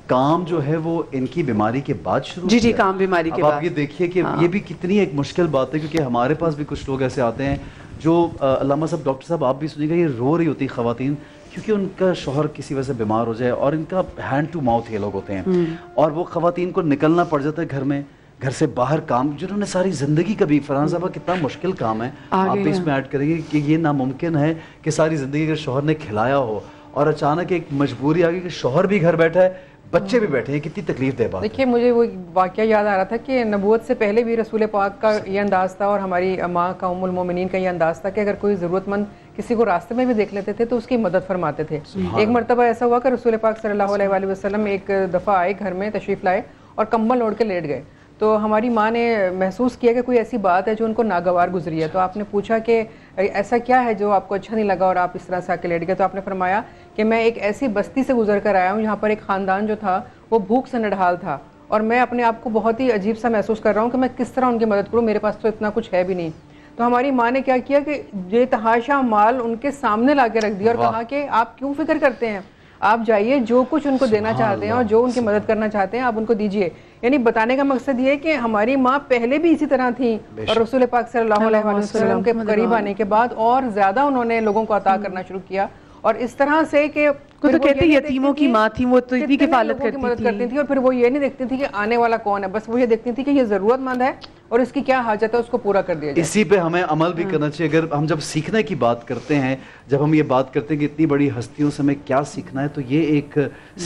Speaker 2: کام جو ہے وہ ان کی بیماری کے بعد شروع؟
Speaker 3: جی، کام بیماری کے بعد۔
Speaker 2: آپ یہ دیکھیے کہ یہ بھی کتنی ایک مشکل بات ہے، کیونکہ ہمارے پاس بھی کچھ لوگ ایسے آتے ہیں جو علامہ صاحب، ڈاکٹر صاحب آپ بھی سنیے گا، یہ رو رہی ہوتی خواتین کیونکہ ان کا شوہر کسی وجہ سے بیمار ہو جائے، اور ان کا ہینڈ ٹو ماؤتھ یہ لوگ ہوتے ہیں، اور وہ خواتین کو نکلنا پڑ جاتا ہے گھر میں، گھر سے باہر کام، جنہوں نے ساری زندگی کا بھی، فرحان صاحبہ کتنا مشکل کام ہے، آپ بھی اس میں ایڈ کریں گے کہ یہ ناممکن ہے کہ ساری زندگی اگر شوہر نے کھلایا ہو اور اچانک ایک مجبوری آ گئی کہ شوہر بھی گھر بیٹھا ہے، بچے بھی بیٹھے ہیں, کتنی تکلیف دہ بات.
Speaker 7: دیکھیے مجھے وہ واقعہ یاد آ رہا تھا کہ نبوت سے پہلے بھی رسول پاک کا یہ انداز تھا اور ہماری ماں کا ام المومنین کا یہ انداز تھا کہ اگر کوئی ضرورت مند کسی کو راستے میں بھی دیکھ لیتے تھے تو اس کی مدد فرماتے تھے. ایک مرتبہ ایسا ہوا کہ رسول پاک صلی اللہ علیہ وآلہ وسلم ایک دفعہ آئے, گھر میں تشریف لائے اور کمبل اوڑھ کے لیٹ گئے. تو ہماری ماں نے محسوس کیا کہ کوئی ایسی بات ہے جو ان کو ناگوار گزری ہے. تو آپ نے پوچھا کہ ایسا کیا ہے جو آپ کو اچھا نہیں لگا اور آپ اس طرح سے آ کے لیٹ گئے. تو آپ نے فرمایا کہ میں ایک ایسی بستی سے گزر کر آیا ہوں جہاں پر ایک خاندان جو تھا وہ بھوک سے نڈھال تھا اور میں اپنے آپ کو بہت ہی عجیب سا محسوس کر رہا ہوں کہ میں کس طرح ان کی مدد کروں, میرے پاس تو اتنا کچھ ہے بھی نہیں. تو ہماری ماں نے کیا کیا کہ یہ تحاشا مال ان کے سامنے لا کے رکھ دیا اور کہا کہ آپ کیوں فکر کرتے ہیں, آپ جائیے جو کچھ ان کو دینا چاہتے ہیں اور جو ان کی مدد کرنا چاہتے ہیں آپ ان کو دیجئے. یعنی بتانے کا مقصد یہ ہے کہ ہماری ماں پہلے بھی اسی طرح تھیں اور رسول پاک صلی اللہ علیہ وسلم کے قریب آنے کے بعد اور زیادہ انہوں نے لوگوں کو عطا کرنا شروع کیا اور اس طرح سے کہ
Speaker 3: تو کہتے ہیں یتیموں کی ماں تھی, وہ تو اتنی کفالت
Speaker 7: کرتی تھی اور پھر وہ یہ نہیں دیکھتی تھی کہ آنے والا کون ہے, بس وہ یہ دیکھتی تھی کہ یہ ضرورت مند ہے اور اس کی کیا حاجت ہے اس کو پورا کر دیا جائے.
Speaker 2: اسی پہ ہمیں عمل بھی کرنا چاہیے. اگر ہم جب سیکھنے کی بات کرتے ہیں, جب ہم یہ بات کرتے ہیں کہ اتنی بڑی ہستیوں سے ہمیں کیا سیکھنا ہے, تو یہ ایک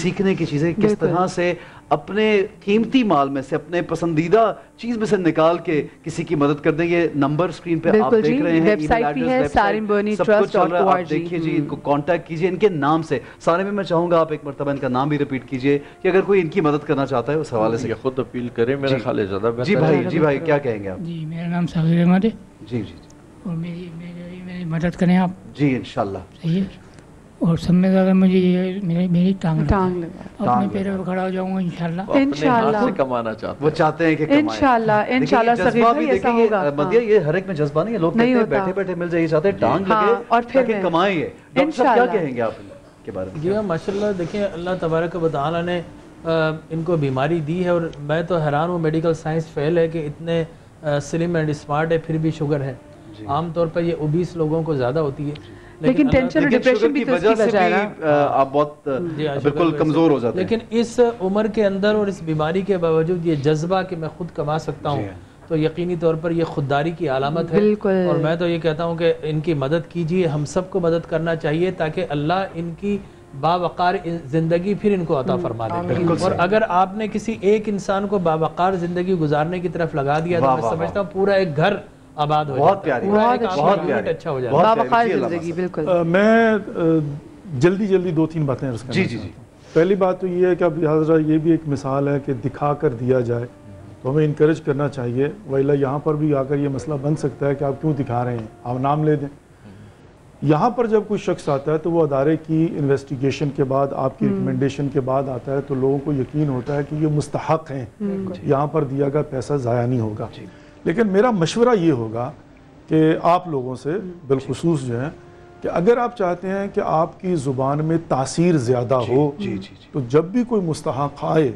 Speaker 2: سیکھنے کی چیز ہے کس طرح سے اپنے قیمتی مال میں سے, اپنے پسندیدہ چیز میں سے نکال کے کسی کی مدد کر دیں. یہ نمبر سکرین پہ آپ دیکھ رہے ہیں,
Speaker 3: ویب سائٹ بھی ہے sarimbernitrust.org,
Speaker 2: آپ دیکھیے جی, ان کو کانٹیکٹ کیجئے ان کے نام سے. سارے میں چاہوں گا آپ ایک مرتبہ ان کا نام بھی ریپیٹ کیجئے کہ اگر کوئی ان کی مدد کرنا چاہتا ہے اس حوالے سے
Speaker 1: خود اپیل کرے. میرا خیال ہے زیادہ بہتر.
Speaker 2: جی بھائی کیا کہیں گے آپ؟
Speaker 8: جی میرا نام صغیر احمد ہے.
Speaker 2: جی
Speaker 8: اور میری مدد کریں آپ.
Speaker 2: جی انشاءاللہ.
Speaker 8: صحیح ہے. اور سب میں زیادہ مجھے میری ٹانگ لگا, اپنے پیروں پہ کھڑا ہو جاؤں گا انشاءاللہ.
Speaker 3: انشاءاللہ
Speaker 1: سے کمانا چاہتے ہیں,
Speaker 2: وہ چاہتے ہیں کہ کمائیں.
Speaker 3: انشاءاللہ صغیر بھائی ایسا ہوگا.
Speaker 2: مدیہ یہ ہر ایک میں جذبہ نہیں ہے, لوگ کہتے ہیں بیٹھے بیٹھے مل جائے, چاہتے ہیں ٹانگ لگے
Speaker 3: اور پھر
Speaker 2: کمائیں. یہ ڈاکٹر صاحب کیا کہیں گے آپ کے بارے میں؟
Speaker 6: جی ہاں ماشاءاللہ. دیکھیں اللہ تبارک و تعالیٰ نے ان کو بیماری دی ہے اور میں تو حیران ہوں, میڈیکل سائنس فیل ہے کہ اتنے سلم اینڈ اسمارٹ ہے پھر بھی شوگر ہے. عام طور پر یہ اوبیس لوگوں کو زیادہ ہوتی ہے,
Speaker 3: لیکن ٹینشن اور ڈپریشن بھی تو اس کی وجہ ہے,
Speaker 2: آپ بہت بالکل کمزور ہو جاتے ہیں.
Speaker 6: لیکن اس عمر کے اندر اور اس بیماری کے باوجود یہ جذبہ کہ میں خود کما سکتا ہوں تو یقینی طور پر یہ خودداری کی علامت ہے. اور میں تو یہ کہتا ہوں کہ ان کی مدد کیجیے, ہم سب کو مدد کرنا چاہیے تاکہ اللہ ان کی باوقار زندگی پھر ان کو عطا فرما دے. اور اگر آپ نے کسی ایک انسان کو باوقار زندگی گزارنے کی طرف لگا دیا تو میں سمجھتا ہوں پورا ایک گھر آباد ہو جاتا ہے, پورا ایک یونٹ اچھا ہو جاتا ہے.
Speaker 3: باوقار زندگی. بالکل.
Speaker 5: میں جلدی 2-3 باتیں عرض کرنا چاہتا ہوں. پہلی بات تو یہ ہے کہ اب لہٰذا یہ بھی ایک مثال ہے کہ دکھا کر دیا جائے تو ہمیں انکریج کرنا چاہیے. ویلا یہاں پر بھی آ کر یہ مسئلہ بن سکتا ہے کہ آپ کیوں دکھا رہے ہیں, آپ نام لے دیں. یہاں پر جب کوئی شخص آتا ہے تو وہ ادارے کی انویسٹیگیشن کے بعد, آپ کی ریکمنڈیشن کے بعد آتا ہے تو لوگوں کو یقین ہوتا ہے کہ یہ مستحق ہیں, یہاں پر دیا گیا پیسہ ضائع نہیں ہوگا. لیکن میرا مشورہ یہ ہوگا کہ آپ لوگوں سے بالخصوص جو ہے کہ اگر آپ چاہتے ہیں کہ آپ کی زبان میں تاثیر زیادہ ہو تو جب بھی کوئی مستحق آئے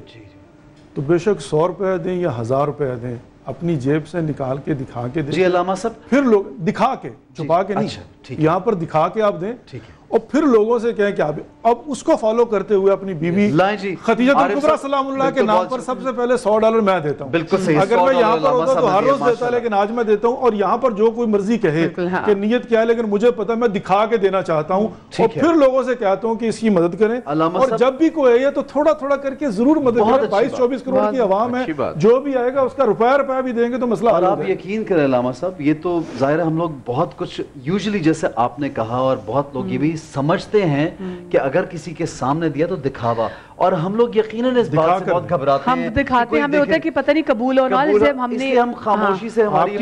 Speaker 5: تو بے شک 100 روپے دیں یا 1000 روپے دیں, اپنی جیب سے نکال کے دکھا کے دیں.
Speaker 2: جی علامہ صاحب,
Speaker 5: پھر لوگ دکھا کے, چھپا کے نہیں, یہاں پر دکھا کے آپ دیں اور پھر لوگوں سے کہیں کہ اب اس کو فالو کرتے ہوئے اپنی بیوی خدیجہ الکبریٰ سلام اللہ کے نام پر سب سے پہلے $100 میں دیتا ہوں.
Speaker 2: بالکل صحیح.
Speaker 5: اگر میں یہاں پر ہوتا تو ہر روز دیتا, لیکن آج میں دیتا ہوں. اور یہاں پر جو کوئی مرضی کہے کہ نیت کیا ہے, لیکن مجھے پتا میں دکھا کے دینا چاہتا ہوں اور پھر لوگوں سے کہتا ہوں کہ اس کی مدد کریں. اور جب بھی کوئی ہے تو تھوڑا تھوڑا کر کے ضرور مدد کریں. 22-24 کروڑ کی عوام ہے, جو بھی آئے گا اس کا روپیہ بھی دیں گے تو مسئلہ حل ہو جائے گا.
Speaker 2: آپ یقین کریں علامہ صاحب, یہ تو ظاہر ہے ہم لوگ بہت کچھ یوزلی جیسے آپ نے کہا اور بہت لوگ یہ بھی سمجھتے ہیں کہ اگر کسی کے سامنے دیا تو دکھاوا, اور ہم لوگ یقیناً اس بات سے بہت گھبراتے ہیں.
Speaker 3: ہم دکھاتے ہیں, ہمیں ہوتا ہے کہ پتہ نہیں قبول ہونا, ہم نے
Speaker 2: ہم خاموشی سے ہماری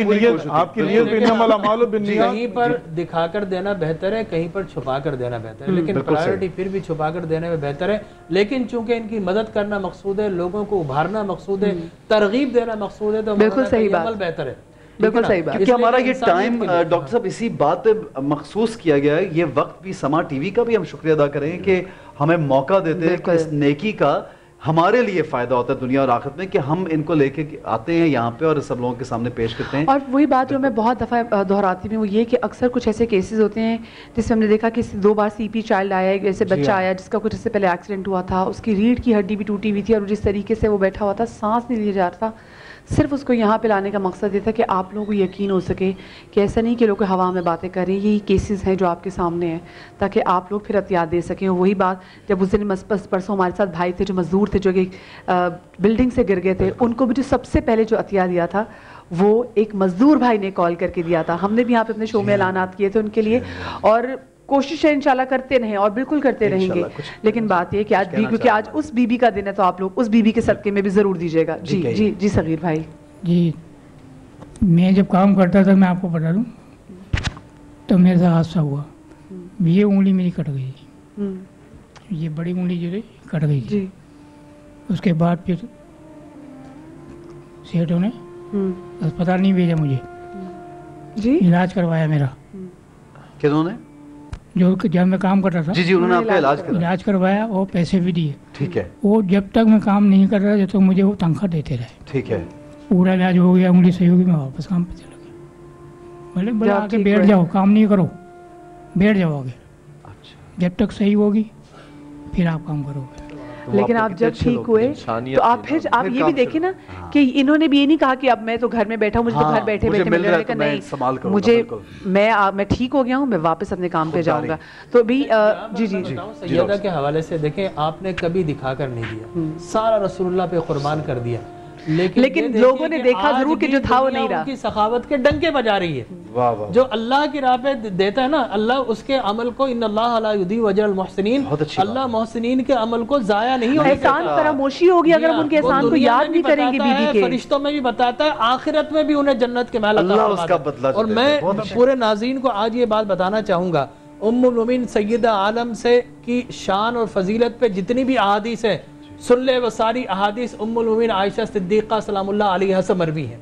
Speaker 5: آپ کی نیت انما الاعمال بالنیات,
Speaker 6: کہیں پر دکھا کر دینا بہتر ہے, کہیں پر چھپا کر دینا بہتر ہے, لیکن پرائیورٹی پھر بھی چھپا کر دینے میں بہتر ہے. لیکن چونکہ ان کی مدد کرنا مقصود ہے, لوگوں کو ابھارنا مقصود ہے, ترغیب دینا مقصود ہے, تو
Speaker 3: بالکل صحیح بات,
Speaker 6: عمل بہتر ہے.
Speaker 3: بالکل صحیح بات.
Speaker 2: کیونکہ ہمارا یہ ٹائم ڈاکٹر صاحب اسی بات پہ مخصوص کیا گیا ہے. یہ وقت بھی سما ٹی وی کا بھی ہم شکریہ ادا کریں کہ ہمیں موقع دیتے ہیں کہ اس نیکی کا ہمارے لیے فائدہ ہوتا ہے دنیا اور آخرت میں, کہ ہم ان کو لے کے آتے ہیں یہاں پہ اور سب لوگوں کے سامنے پیش کرتے ہیں. اور
Speaker 3: وہی بات جو میں بہت دفعہ دہراتی ہوں وہ یہ کہ اکثر کچھ ایسے کیسز ہوتے ہیں جس میں ہم نے دیکھا کہ 2 بار CP چائلڈ آیا, جیسے بچہ آیا جس کا کچھ اس سے پہلے ایکسیڈنٹ ہوا تھا, اس کی ریڑھ کی ہڈی بھی ٹوٹی ہوئی تھی اور جس طریقے سے وہ بیٹھا ہوا تھا, سانس نہیں لیا جا رہا تھا, صرف اس کو یہاں پہ لانے کا مقصد یہ تھا کہ آپ لوگوں کو یقین ہو سکے کہ ایسا نہیں کہ لوگ ہوا میں باتیں کر رہے ہیں, یہی کیسز ہیں جو آپ کے سامنے ہیں, تاکہ آپ لوگ پھر احتیاط دے سکیں. وہی بات جب اس دن پرسوں ہمارے ساتھ بھائی تھے جو مزدور تھے جو کہ بلڈنگ سے گر گئے تھے, ان کو بھی جو سب سے پہلے جو عطیہ دیا تھا وہ ایک مزدور بھائی نے کال کر کے دیا تھا. ہم نے بھی یہاں پہ اپنے شو میں اعلانات کیے تھے ان کے لیے, اور کوشش ہے انشاءاللہ کرتے رہیں اور بالکل کرتے رہیں گے. لیکن بات یہ کہ آج بھی, کیونکہ آج اس بی بی کا دن ہے, تو آپ لوگ اس بی بی کے صدقے میں بھی ضرور دیجیے گا. جی جی جی صغیر بھائی.
Speaker 8: جی میں جب کام کرتا تھا, میں آپ کو بتا دوں, تو میرے ساتھ حادثہ ہوا. یہ انگلی میری کٹ گئی, یہ بڑی انگلی جو ہے کٹ گئی تھی. اس کے بعد پھر سیٹوں نے اسپتال نہیں بھیجا مجھے,
Speaker 3: جی
Speaker 8: علاج کروایا میرا.
Speaker 2: کنہوں نے؟
Speaker 8: جو جب میں کام کرتا تھا.
Speaker 2: جی جی, انہوں نے آپ کا
Speaker 8: علاج کروایا اور پیسے بھی دیے.
Speaker 2: ٹھیک ہے.
Speaker 8: وہ جب تک میں کام نہیں کر رہا جب تک مجھے وہ تنخواہ دیتے رہے.
Speaker 2: ٹھیک ہے.
Speaker 8: پورا علاج ہو گیا, انگلی صحیح ہوگی, میں واپس کام پہ چلا گیا. بولے آ کے بیٹھ جاؤ, کام نہیں کرو, بیٹھ جاؤ آگے, جب تک صحیح ہوگی پھر آپ کام کرو گے.
Speaker 3: لیکن آپ جب ٹھیک ہوئے تو آپ پھر آپ یہ بھی دیکھیں نا کہ انہوں نے بھی یہ نہیں کہا کہ اب میں تو گھر میں بیٹھا ہوں, مجھے تو گھر بیٹھے بیٹھے مل رہا ہے, کہ نہیں مجھے میں ٹھیک ہو گیا ہوں, میں واپس اپنے کام پہ جاؤں گا. تو بھی جی جی
Speaker 6: سیدہ کے حوالے سے دیکھیں, آپ نے کبھی دکھا کر نہیں دیا, سارا رسول اللہ پہ قربان کر دیا, لیکن لوگوں نے دیکھا ضرور کہ جو تھا وہ نہیں رہا. ان کی سخاوت کے ڈنکے بجا رہی ہے. جو اللہ کی راہ پہ دیتا ہے نا, اللہ اس کے عمل کو, ان اللہ لا یضیع اجر المحسنین, اللہ محسنین کے عمل کو ضائع نہیں ہونے دیتا.
Speaker 3: احسان فراموشی ہوگی اگر ہم ان کے احسان کو یاد نہیں کریں گے. بی بی کے
Speaker 6: فرشتوں میں بھی بتاتا ہے, آخرت میں بھی انہیں جنت کے محل عطا فرماتا ہے. اور میں پورے ناظرین کو آج یہ بات بتانا چاہوں گا, ام المومنین سیدہ عالم سے کی شان اور فضیلت پہ جتنی بھی احادیث ہیں سن لے, وہ ساری احادیث ام المومنین عائشہ صدیقہ سلام اللہ علیہا سے مروی ہیں.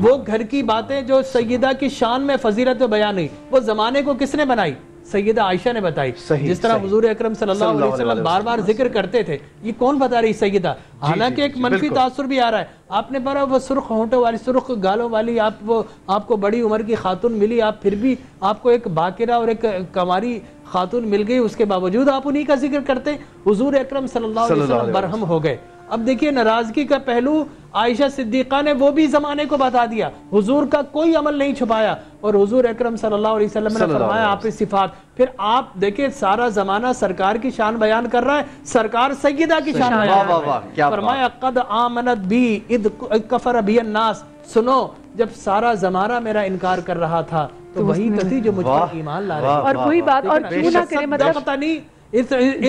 Speaker 6: وہ گھر کی باتیں جو سیدہ کی شان میں فضیلت میں بیان ہوئی, وہ زمانے کو کس نے بنائی؟ سیدہ عائشہ نے بتائی. جس طرح حضور اکرم صلی اللہ علیہ وسلم بار بار ذکر کرتے تھے, یہ کون بتا رہی سیدہ؟ حالانکہ ایک منفی تاثر بھی آ رہا ہے. آپ نے پڑھا وہ سرخ ہونٹوں والی, سرخ گالوں والی, آپ کو بڑی عمر کی خاتون ملی, آپ پھر بھی آپ کو ایک باقرہ اور ایک کماری خاتون مل گئی, اس کے باوجود آپ انہی کا ذکر کرتے. حضور اکرم صلی اللہ علیہ وسلم برہم ہو گئے. اب دیکھیے ناراضگی کا پہلو عائشہ صدیقہ نے وہ بھی زمانے کو بتا دیا, حضور کا کوئی عمل نہیں چھپایا, اور حضور اکرم صلی اللہ علیہ وسلم نے فرمایا آپ کی صفات. پھر آپ دیکھیں سارا زمانہ سرکار کی شان بیان کر رہا ہے, سرکار سیدہ کی شان بیان کر رہا ہے. فرمایا قد آمنت بی اذ کفر بی الناس, سنو جب سارا زمانہ میرا انکار کر رہا تھا تو وہی تھی جو مجھ پر ایمان لا رہی.
Speaker 3: اور وہی بات, اور کیوں نہ کرے مطلب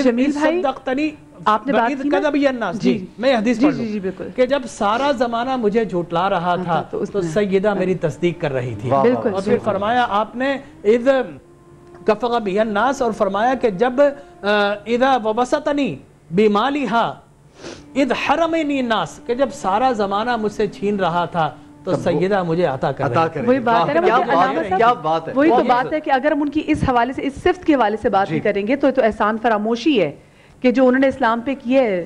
Speaker 3: جمیل بھائی آپ نے بات کی نا,
Speaker 6: جی میں حدیث پڑھ لوں کہ جب سارا زمانہ مجھے جھٹلا رہا تھا تو سیدہ میری تصدیق کر رہی تھی. اور پھر فرمایا آپ نے اذ کفر بی الناس, اور فرمایا کہ جب اذا وبسطنی بمالھا اذ حرمنی الناس, کہ جب سارا زمانہ مجھ سے چھین رہا تھا تو سیدہ مجھے عطا کر رہی ہے.
Speaker 3: وہی بات ہے نا, وہی تو بات ہے کہ اگر ہم ان کی اس حوالے سے, اس صفت کے حوالے سے بات نہیں کریں گے تو احسان فراموشی ہے کہ جو انہوں نے اسلام پہ کیے ہے.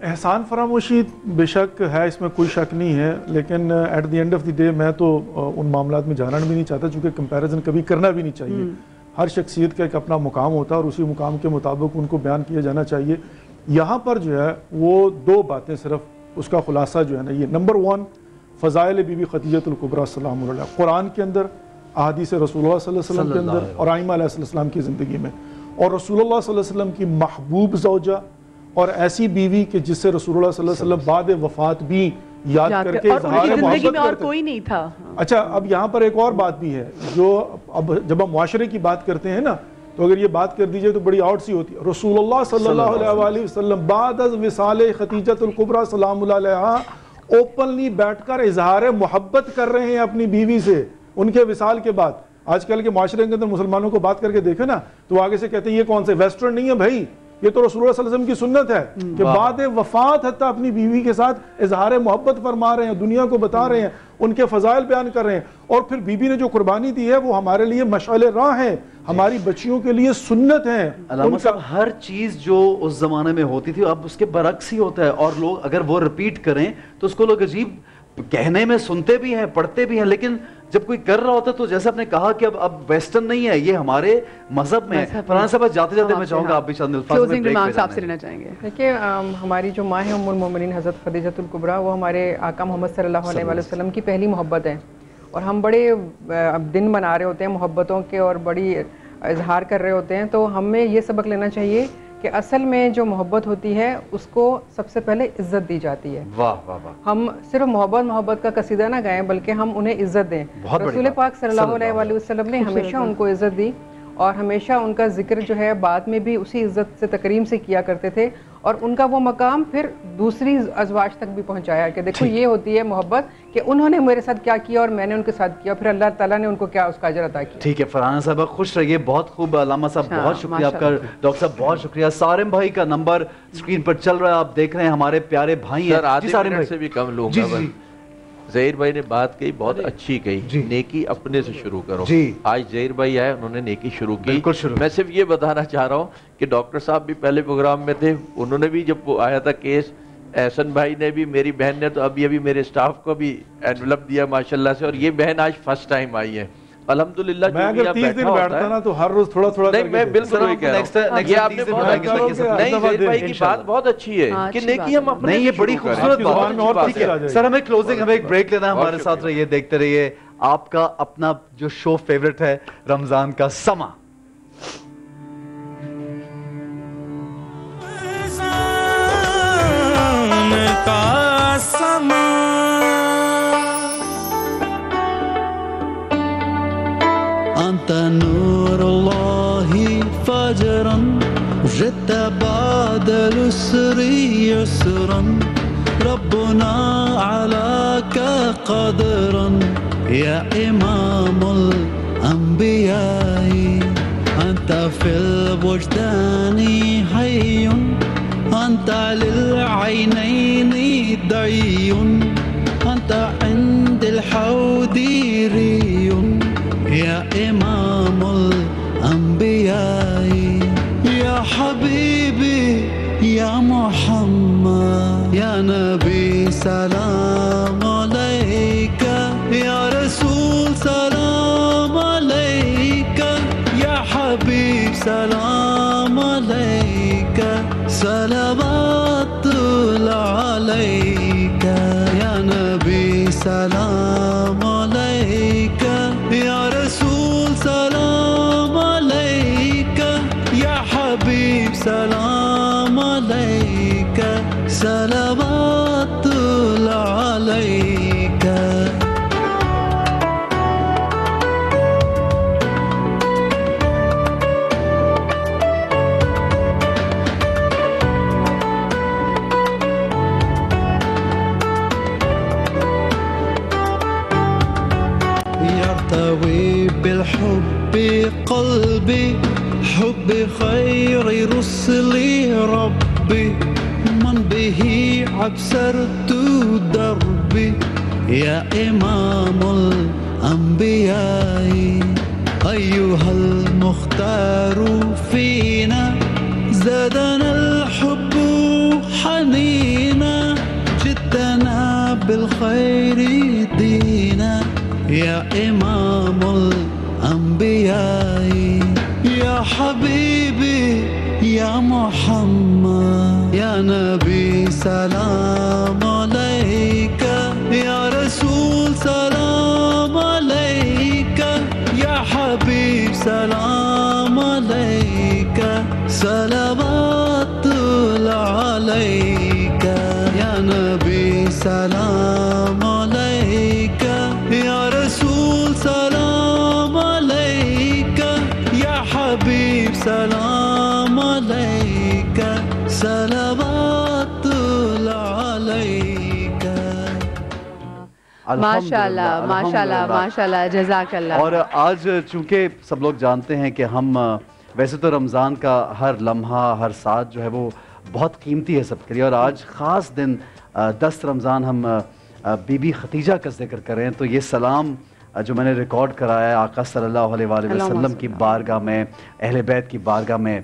Speaker 5: احسان فراموشی بے شک ہے, اس میں کوئی شک نہیں ہے, لیکن at the end of the day میں تو ان معاملات میں جانا بھی نہیں چاہتا, چونکہ کمپیریزن کبھی کرنا بھی نہیں چاہیے. ہر شخصیت کا ایک اپنا مقام ہوتا ہے اور اسی مقام کے مطابق ان کو بیان کیا جانا چاہیے. یہاں پر جو ہے وہ دو باتیں صرف, اس کا خلاصہ جو ہے نا, یہ نمبر 1 فضائل بی بی خدیجہ الکبریٰ سلام اللہ, قرآن کے اندر, احادیث رسول اللہ صلی اللہ علیہ وسلم کے اندر, اور ائمہ علیہ السلام کی زندگی میں, اور رسول اللہ صلی اللہ علیہ وسلم کی محبوب زوجہ, اور ایسی بیوی کہ جس سے رسول اللہ صلی اللہ علیہ وسلم بعد وفات بھی یاد کر کے اظہار محبت کرتے.
Speaker 3: کوئی نہیں تھا.
Speaker 5: اچھا, اب یہاں پر ایک اور بات بھی ہے, جو اب جب ہم معاشرے کی بات کرتے ہیں نا, تو اگر یہ بات کر دیجئے تو بڑی آؤٹ سی ہوتی ہے. رسول اللہ صلی اللہ علیہ وآلہ وسلم بعد از وصال خدیجہ الکبریٰ سلام اللہ علیہا اوپنلی بیٹھ کر اظہار محبت کر رہے ہیں اپنی بیوی سے ان کے وصال کے بعد. آج کل کے معاشرے کے اندر مسلمانوں کو بات کر کے دیکھیں نا, تو آگے سے کہتے ہیں یہ کون سے ویسٹرن نہیں ہے بھائی, یہ تو رسول اللہ صلی اللہ علیہ وسلم کی سنت ہے کہ بعد وفات حتی اپنی بیوی کے ساتھ اظہار محبت فرما رہے ہیں, دنیا کو بتا رہے ہیں, ان کے فضائل بیان کر رہے ہیں. اور پھر بیوی نے جو قربانی دی ہے وہ ہمارے لیے مشعل راہ ہیں, ہماری بچیوں کے لیے سنت ہیں.
Speaker 2: علامہ صاحب, ہر چیز جو اس زمانے میں ہوتی تھی اب اس کے برعکس ہی ہوتا ہے, اور لوگ اگر وہ ریپیٹ کریں تو اس کو لوگ عجیب کہنے میں سنتے بھی ہیں, پڑھتے بھی ہیں, لیکن جب کوئی کر رہا ہوتا ہے تو جیسے آپ نے کہا کہ اب ویسٹرن نہیں ہے، یہ ہمارے مذہب میں ہے۔ فرحانہ صاحب جاتے جاتے میں چاہوں گا آپ بھی چند الفاظ میں بریک
Speaker 3: آپ سے لینا چاہیں گے۔
Speaker 7: دیکھیے ہماری جو ماں ہے ام المومنین حضرت خدیجۃ الکبریٰ، وہ ہمارے آقا محمد صلی اللہ علیہ وسلم کی پہلی محبت ہے، اور ہم بڑے دن منا رہے ہوتے ہیں محبتوں کے اور بڑی اظہار کر رہے ہوتے ہیں، تو ہمیں یہ سبق لینا چاہیے کہ اصل میں جو محبت ہوتی ہے اس کو سب سے پہلے عزت دی جاتی ہے۔
Speaker 2: واہ واہ واہ،
Speaker 7: ہم صرف محبت کا قصیدہ نہ گائیں بلکہ ہم انہیں عزت دیں۔ رسول پاک صلی اللہ علیہ وسلم نے ہمیشہ ان کو عزت دی، اور ہمیشہ ان کا ذکر جو ہے بعد میں بھی اسی عزت سے تکریم سے کیا کرتے تھے، اور ان کا وہ مقام پھر دوسری ازواج تک بھی پہنچایا کہ دیکھو یہ ہوتی ہے محبت، کہ انہوں نے میرے ساتھ کیا کیا اور میں نے ان کے ساتھ کیا، پھر اللہ تعالیٰ نے ان کو کیا اس کا اجر عطا کیا۔
Speaker 2: ٹھیک ہے فرحانہ صاحبہ خوش رہیے، بہت خوب، علامہ صاحب بہت شکریہ آپ کا، ڈاکٹر صاحب بہت شکریہ۔ سارم بھائی کا نمبر اسکرین پر چل رہا ہے، آپ دیکھ رہے ہیں ہمارے پیارے بھائی ہیں۔
Speaker 1: آدھے منٹ سے بھی کم لوگ ہیں۔ ظہیر بھائی نے بات کہی، بہت اچھی کہی، نیکی اپنے سے شروع کرو۔ آج ظہیر بھائی آئے، انہوں نے نیکی شروع کی۔ میں صرف یہ بتانا چاہ رہا ہوں کہ ڈاکٹر صاحب بھی پہلے پروگرام میں تھے، انہوں نے بھی جب وہ آیا تھا کیس، احسن بھائی نے بھی، میری بہن نے تو ابھی میرے سٹاف کو بھی انویلپ دیا ماشاءاللہ سے، اور یہ بہن آج فرسٹ ٹائم آئی ہے الحمدللہ۔
Speaker 5: میں اگر 30 دن بیٹھتا نا تو ہر روز تھوڑا تھوڑا،
Speaker 1: نہیں میں بالکل وہی کہہ رہا ہوں، یہ آپ نے نہیں ظہیر بھائی کی بات بہت اچھی ہے کہ نیکی ہم اپنے،
Speaker 2: نہیں یہ بڑی خوبصورت بات ہے۔ سر ہمیں کلوزنگ، ہمیں ایک بریک لینا ہے، ہمارے ساتھ رہیے، دیکھتے رہیے آپ کا اپنا جو شو فیوریٹ ہے رمضان کا سما۔
Speaker 10: أنت نور الله فجرا جئت بعد العسر يسرا ربنا علاك قدرا يا إمام الأنبياء أنت في الوجدان حي أنت للعينين ضي أنت عند الحوض ري يا إمام الأنبياء يا حبيبي يا محمد يا نبي سلام عليك يا رسول سلام عليك يا حبيب سلام عليك صلوات الله عليك يا نبي سلام عليك يا رسول سلام عليك يا حبيب سلام عليك صلوات الله عليك۔ يرتوي بالحب قلبي حب خير رسل ربي من به عبسرت دربي يا إمام الأنبياء أيها المختار فينا زادنا الحب حنينا جئتنا بالخير دينا يا إمام الأنبياء يا حبيبي يا محمد يا نبي سلام عليك يا رسول سلام عليك يا حبيب سلام عليك صلوات الله عليك يا نبي سلام عليك يا رسول سلام عليك يا حبيب سلام عليك صلوات الله عليك۔
Speaker 3: ماشاءاللہ ماشاءاللہ ماشاءاللہ، جزاک اللہ۔
Speaker 2: اور آج چونکہ سب لوگ جانتے ہیں کہ ہم ویسے تو رمضان کا ہر لمحہ ہر ساتھ جو ہے وہ بہت قیمتی ہے سب کے لیے، اور آج خاص دن 10 رمضان ہم بی بی ختیجہ کا ذکر کر رہے ہیں، تو یہ سلام جو میں نے ریکارڈ کرایا ہے آقا صلی اللہ علیہ وآلہ وسلم کی بارگاہ میں، اہل بیت کی بارگاہ میں،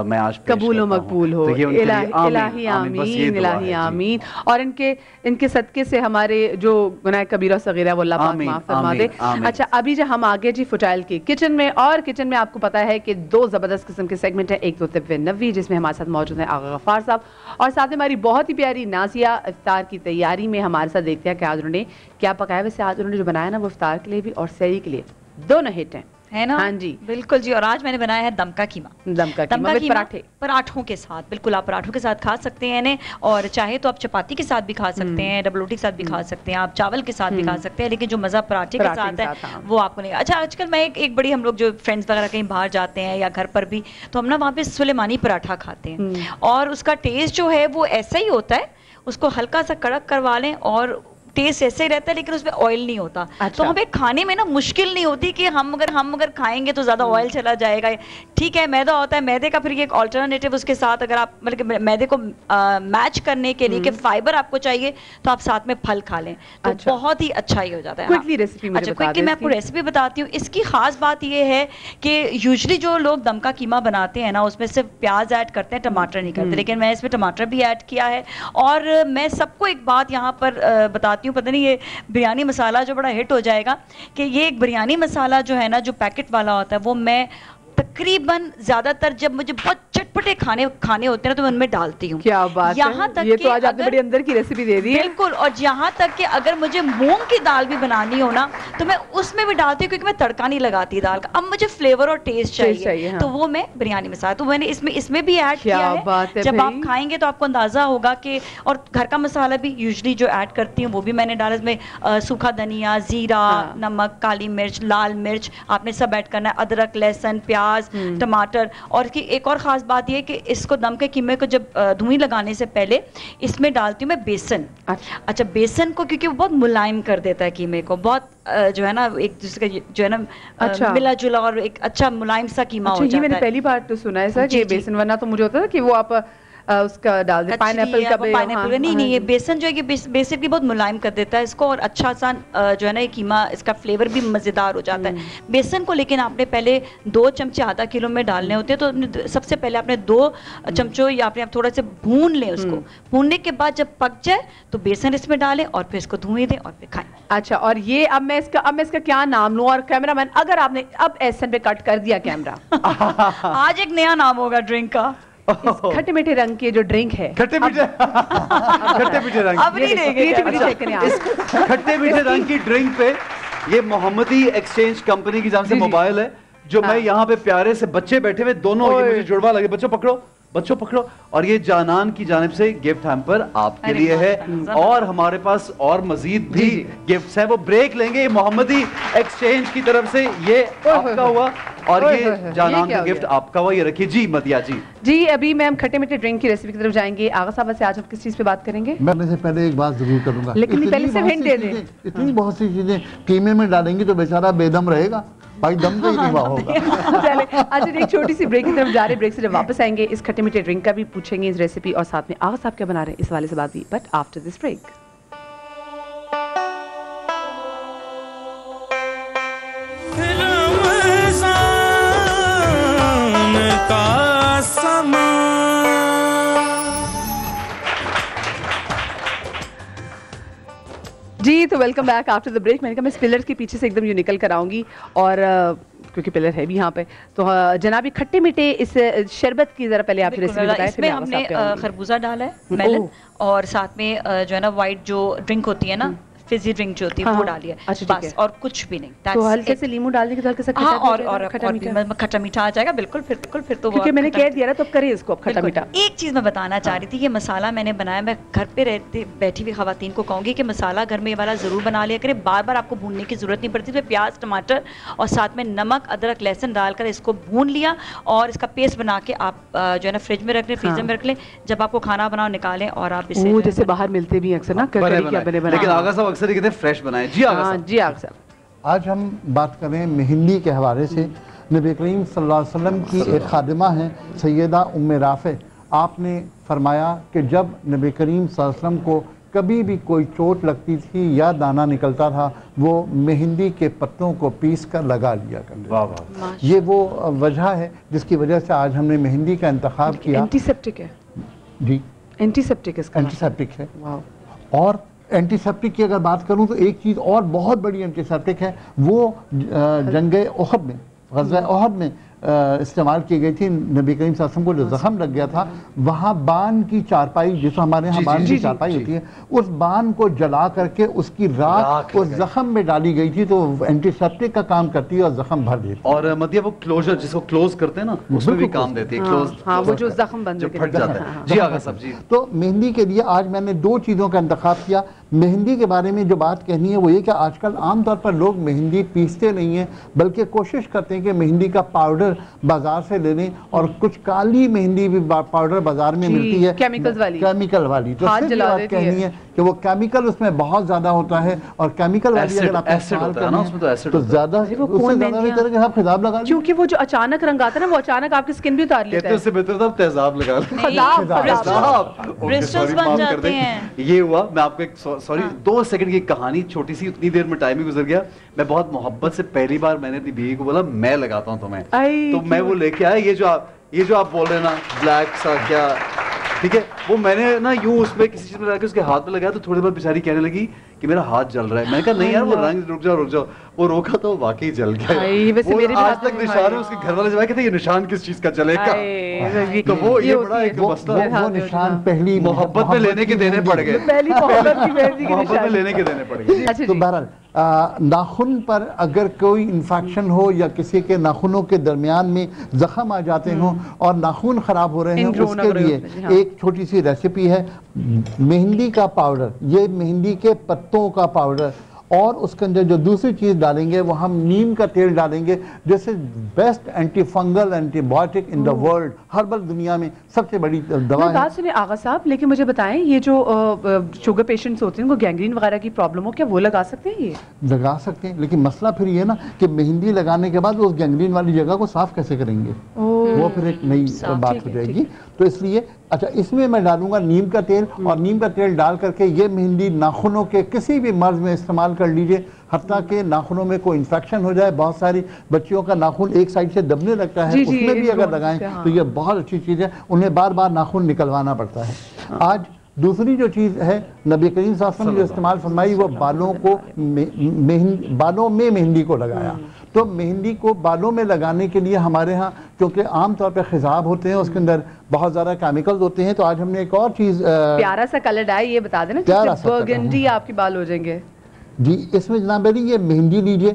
Speaker 2: میں آج
Speaker 3: قبول و مقبول ہو. الہی آمین الہی آمین. اور ان کے صدقے سے ہمارے جو گناہ کبیرہ صغیرہ وہ اللہ پاک معاف فرما دے. اچھا ابھی جو ہم آگے جی فٹائل کی کچن میں، اور کچن میں آپ کو پتا ہے کہ 2 زبردست قسم کے سیگمنٹ ہیں. ایک تو طب نبوی جس میں ہمارے ساتھ موجود ہیں آغا غفار صاحب، اور ساتھ میں ہماری بہت ہی پیاری نازیہ افطار کی تیاری میں ہمارے ساتھ دیکھتے ہیں کہ آج انہوں نے کیا پکایا. ویسے آج انہوں نے جو بنایا نا وہ افطار کے لیے بھی اور سحری کے لیے دونوں ہٹ ہیں، ہے نا؟ ہاں جی
Speaker 11: بالکل جی. اور آج میں نے بنایا ہے دم کا قیمہ.
Speaker 3: دم کا قیمہ
Speaker 11: پراٹھوں کے ساتھ. بالکل آپ پراٹھوں کے ساتھ کھا سکتے ہیں انہیں، اور چاہے تو آپ چپاتی کے ساتھ بھی کھا سکتے ہیں، ڈبل روٹی کے ساتھ بھی کھا سکتے ہیں، آپ چاول کے ساتھ بھی کھا سکتے ہیں، لیکن جو مزہ پراٹھے کے ساتھ ہے وہ آپ کو نہیں. اچھا آج کل میں ایک بڑی، ہم لوگ جو فرینڈس وغیرہ کہیں باہر جاتے ہیں یا گھر پر بھی، تو ہم نا وہاں پہ سلیمانی پراٹھا کھاتے ہیں، اور اس کا ٹیسٹ جو ہے وہ ایسا ہی ہوتا ہے. اس کو ہلکا سا کڑک کروا لیں اور ٹیسٹ ایسے ہی رہتا ہے، لیکن اس میں آئل نہیں ہوتا. تو ہمیں کھانے میں نا مشکل نہیں ہوتی کہ ہم اگر کھائیں گے تو زیادہ آئل چلا جائے گا. ٹھیک ہے میدا ہوتا ہے، میدے کا پھر یہ ایک آلٹرنیٹیو اس کے ساتھ، اگر آپ مطلب کہ میدے کو میچ کرنے کے لیے کہ فائبر آپ کو چاہیے تو آپ ساتھ میں پھل کھا لیں تو بہت ہی اچھا ہی ہو جاتا ہے. اچھا کوئکلی میں آپ کو ریسیپی بتاتی ہوں. اس کی خاص بات یہ ہے کہ یوزلی جو لوگ دم کا قیمہ بناتے ہیں نا اس میں صرف پیاز ایڈ کرتے ہیں، ٹماٹر نہیں کرتے، لیکن میں اس میں ٹماٹر بھی ایڈ کیا ہے. اور میں سب کو ایک بات یہاں پر بتاتی ہوں، پتہ نہیں یہ بریانی مسالہ جو بڑا ہٹ ہو جائے گا، کہ یہ ایک بریانی مسالہ جو ہے نا جو پیکٹ والا ہوتا ہے وہ میں تقریباً زیادہ تر جب مجھے بہت چٹپٹے کھانے ہوتے ہیں تو میں ان میں ڈالتی ہوں.
Speaker 3: کیا بات
Speaker 11: یہاں تک
Speaker 3: یہ تو آج آپ نے بڑی اندر کی ریسیپی دے دی.
Speaker 11: بالکل. اور یہاں تک کہ اگر مجھے مونگ کی دال بھی بنانی ہو نا تو میں اس میں بھی ڈالتی ہوں، کیونکہ میں تڑکا نہیں لگاتی دال کا. اب مجھے فلیور اور ٹیسٹ چاہیے تو وہ میں بریانی مسالہ تو میں نے اس میں بھی ایڈ کیا ہے. جب آپ کھائیں گے تو آپ کو اندازہ ہوگا کہ، اور گھر کا مسالہ بھی یوزلی جو ایڈ کرتی ہوں وہ بھی میں نے ڈالا. اس میں سوکھا دھنیا، زیرہ، نمک، کالی مرچ، لال مرچ آپ نے سب ایڈ کرنا ہے، ادرک، لہسن، پیاز، ٹماٹر. اور اس کی ایک اور خاص بات یہ کہ اس کو دم کے قیمے کو جب دھوئی لگانے سے پہلے اس میں ڈالتی ہوں میں بیسن. اچھا بیسن کو کیونکہ وہ بہت ملائم کر دیتا ہے قیمے کو، بہت جو ہے نا ایک دوسرے کا جو ہے نا ملا جلا اور ایک اچھا ملائم سا قیمہ ہو جاتا ہے.
Speaker 3: میں نے پہلی بار تو سنا ہے سر کہ بیسن، ورنہ تو مجھے ہوتا تھا کہ وہ آپ اس کا ڈال دیں پائن ایپل کا.
Speaker 11: نہیں یہ بیسن جو ہے کہ بیسکلی بہت ملائم کر دیتا ہے اس کو، اور اچھا سا جو ہے نا یہ قیمہ اس کا فلیور بھی مزیدار ہو جاتا ہے. بیسن کو لیکن آپ نے پہلے 2 چمچے آدھا کلو میں ڈالنے ہوتے ہیں، تو سب سے پہلے آپ نے 2 چمچوں یا آپ تھوڑا سا بھون لیں. اس کو بھوننے کے بعد جب پک جائے تو بیسن اس میں ڈالیں اور پھر اس کو دھوئیں دیں اور پھر کھائیں.
Speaker 3: اچھا اور یہ اب میں اس کا کیا نام لوں؟ اور کیمرہ مین اگر آپ نے اب ایسن پہ کٹ کر دیا کیمرہ،
Speaker 11: آج ایک نیا نام ہوگا ڈرنک کا.
Speaker 3: کھٹے میٹھے رنگ کے جو ڈرنک ہے،
Speaker 2: کھٹے میٹھے رنگ، کھٹے میٹھے رنگ کی ڈرنک پہ یہ محمدی ایکسچینج کمپنی کی جانب سے موبائل ہے جو میں یہاں پہ پیارے سے بچے بیٹھے ہوئے دونوں مجھے جڑوا لگے. بچوں پکڑو. اور یہ جانان کی جانب سے گفٹ ہیمپر آپ کے لیے ہے، اور ہمارے پاس اور مزید بھی گفٹس ہیں، وہ بریک لیں گے. یہ محمدی ایکسچینج کی طرف سے یہ آپ کا ہوا اور یہ جانان کا گفٹ آپ کا ہوا. یہ رکھیے جی مدیہ جی.
Speaker 3: ابھی میں کھٹے میٹھے ڈرنک کی ریسیپی کی طرف جائیں گے. آغا صاحب سے آج ہم کس چیز پہ بات کریں گے؟
Speaker 12: میں سے پہلے ایک بات ضرور کروں گا،
Speaker 3: لیکن پہلے سے ہنٹ دے دیں.
Speaker 12: اتنی بہت سی چیزیں قیمے میں ڈالیں گی تو بیچارہ بے دم رہے گا، بھائی دم کا ہی نہیں ہوا ہوگا.
Speaker 3: چلے اچھا ایک چھوٹی سی بریک کی طرف جا رہے ہیں. بریک سے جب واپس آئیں گے اس کھٹے میٹھے ڈرنک کا بھی پوچھیں گے اس ریسیپی، اور ساتھ میں آغا صاحب کیا بنا رہے ہیں اس والے سے بات بھی، بٹ آفٹر دس بریک. جی تو welcome back after the break. میں نے کہا میں اس پلر کے پیچھے سے ایک دم یوں نکل کر آؤں گی، اور کیونکہ پلر ہے بھی یہاں پہ. تو جناب کھٹے میٹھے اس شربت کی ذرا پہلے آپ ریسیپی بتائیں.
Speaker 11: اس میں ہم نے خربوزہ ڈالا ہے، میلن، اور ساتھ میں جو ہے نا وائٹ جو ڈرنک ہوتی ہے نا فزی ڈرنک جو ہوتی ہے وہ ڈالی ہے بس، اور کچھ بھی نہیں.
Speaker 3: تو ہلکے سے لیمو ڈال دیں گے تو ہلکے سے
Speaker 11: کھٹا میٹھا آ جائے گا. بالکل پھر تو
Speaker 3: کیونکہ میں نے کہہ دیا نا تو کریں اس کو اب کھٹا میٹھا.
Speaker 11: ایک چیز میں بتانا چاہ رہی تھی، یہ مسالہ میں نے بنایا، میں گھر پہ بیٹھی ہوئی خواتین کو کہوں گی کہ مسالہ گھر میں یہ والا ضرور بنا لیا کرے. بار بار آپ کو بھوننے کی ضرورت نہیں پڑتی. پیاز، ٹماٹر اور ساتھ میں نمک، ادرک، لہسن ڈال کر اس کو بھون لیا اور اس کا پیسٹ بنا کے آپ جو ہے نا فریج میں رکھ لیں، فریزر میں رکھ لیں. جب آپ کو کھانا بناؤ نکالیں اور آپ اسے
Speaker 3: جیسے باہر ملتے بھی اکثر نا،
Speaker 2: لیکن آغا صاحب اکثر کہتے ہیں فریش بنائیں. جی آغا صاحب
Speaker 12: آج ہم بات کریں مہندی کے حوالے سے. نبی کریم صلی اللہ علیہ وسلم کی ایک خادمہ ہیں سیدہ ام رافع. آپ نے فرمایا کہ جب نبی کریم صلی اللہ علیہ وسلم کو کبھی بھی کوئی چوٹ لگتی تھی یا دانہ نکلتا تھا وہ مہندی کے پتوں کو پیس کر لگا لیا کرتے. یہ وہ وجہ ہے جس کی وجہ سے آج ہم نے مہندی کا انتخاب کیا.
Speaker 3: اینٹی سیپٹک ہے
Speaker 12: جی,
Speaker 3: اینٹی سیپٹک
Speaker 12: اینٹی سیپٹک ہے. اور اینٹی سیپٹک کی اگر بات کروں تو ایک چیز اور بہت بڑی اینٹی سیپٹک ہے, وہ جنگ احد میں, غزوہ احد میں استعمال کی گئی تھی. نبی کریم صلی اللہ علیہ وسلم کو جو زخم لگ گیا تھا وہاں بان کی چارپائی, جس ہمارے ہاں بان کی چارپائی ہوتی ہے, اس بان کو جلا کر کے اس کی راکھ اس زخم میں ڈالی گئی تھی تو اینٹی سیپٹک کا کام کرتی ہے اور زخم بھر دیتی ہے.
Speaker 13: اور مدیہ وہ کلوزر جس کو کلوز کرتے ہیں نا اس میں بھی کام دیتی ہے,
Speaker 3: ہاں وہ جو زخم بند
Speaker 13: پھٹ جاتا ہے. جی آغا صاحب جی.
Speaker 12: تو مہندی کے لیے آج میں نے 2 چیزوں کا انتخاب کیا. مہندی کے بارے میں جو بات کہنی ہے وہ یہ کہ آج کل عام طور پر لوگ مہندی پیستے نہیں ہیں بلکہ کوشش کرتے ہیں کہ مہندی کا پاؤڈر بازار سے لے لیں, اور کچھ کالی مہندی بھی پاؤڈر بازار میں ملتی ہے کیمیکل والی. تو صرف یہ بات کہنی ہے کہ وہ کیمیکل اس میں بہت زیادہ ہوتا ہے, اور کیمیکل والی اگر آپ استعمال کریں تو زیادہ اس سے زیادہ بہتر ہے کہ آپ خضاب لگا لیں,
Speaker 3: کیونکہ وہ جو اچانک رنگ آتا ہے نا وہ اچانک آپ کی سکن بھی اتار لیتا ہے.
Speaker 13: اس سے بہتر تھا تیزاب لگا لیں.
Speaker 11: کرسٹلز بن جاتے ہیں.
Speaker 13: یہ ہوا. میں آپ کو ایک سوری 2 سیکنڈ کی کہانی چھوٹی سی, اتنی دیر میں ٹائم ہی گزر گیا. میں بہت محبت سے پہلی بار میں نے اپنی بیوی کو بولا میں لگاتا ہوں تمہیں, تو میں وہ لے کے آیا یہ جو آپ بول رہے ہیں نا بلیک سا کیا, ٹھیک ہے, وہ میں نے نا یوں اس میں کسی چیز میں لگا کے اس کے ہاتھ میں لگایا تو تھوڑی دیر بیچاری کہنے لگی کہ میرا ہاتھ جل رہا ہے. میں نے کہا نہیں یار وہ رنگ رک جاؤ, وہ روکا تو واقعی جل گیا. وہ آج تک نشان ہے, اس کے گھر والے جب کہتے ہیں یہ نشان کس چیز کا چلے گا, تو وہ یہ بڑا ایک مسئلہ,
Speaker 12: وہ نشان پہلی
Speaker 13: محبت میں لینے کے دینے پڑ گئے, محبت میں لینے کے دینے پڑ گئے.
Speaker 12: تو بہرحال ناخن پر اگر کوئی انفیکشن ہو یا کسی کے ناخنوں کے درمیان میں زخم آ جاتے ہوں اور ناخن خراب ہو رہے ہیں, اس کے لیے ایک چھوٹی سی ریسیپی ہے. مہندی کا پاؤڈر, یہ مہندی کے پتوں کا پاؤڈر, اور اس کے اندر جو دوسری چیز ڈالیں گے وہ ہم نیم کا تیل ڈالیں گے, جیسے best antifungal antibiotic in the world, herbal دنیا میں سب سے بڑی دوا ہے.
Speaker 3: بات سنیں آغا صاحب, لیکن مجھے بتائیں یہ جو شوگر پیشنٹس ہوتے ہیں ان کو گینگرین وغیرہ کی پرابلم ہو, کیا وہ لگا سکتے ہیں؟ یہ
Speaker 12: لگا سکتے ہیں, لیکن مسئلہ پھر یہ نا کہ مہندی لگانے کے بعد اس گینگرین والی جگہ کو صاف کیسے کریں گے, وہ پھر ایک نئی بات ہو جائے گی. تو اس لیے اچھا اس میں میں ڈالوں گا نیم کا تیل, اور نیم کا تیل ڈال کر کے یہ مہندی ناخنوں کے کسی بھی مرض میں استعمال کر لیجئے, حتیٰ کہ ناخنوں میں کوئی انفیکشن ہو جائے. بہت ساری بچیوں کا ناخن ایک سائڈ سے دبنے لگتا ہے, اس میں بھی اگر لگائیں تو یہ بہت اچھی چیز ہے, انہیں بار بار ناخن نکلوانا پڑتا ہے. آج دوسری جو چیز ہے نبی کریم صلی اللہ علیہ وسلم جو استعمال فرمائی وہ بالوں میں مہندی کو لگایا. تو مہندی کو بالوں میں لگانے کے لیے ہمارے ہاں کیونکہ عام طور پہ خضاب ہوتے ہیں, اس کے اندر بہت زیادہ کیمیکلز ہوتے ہیں, تو آج ہم نے ایک اور چیز
Speaker 3: پیارا سا کلر ڈائی, یہ بتا دینا برگنڈی آپ کے بال ہو جائیں گے.
Speaker 12: جی اس میں جناب علی یہ مہندی لیجئے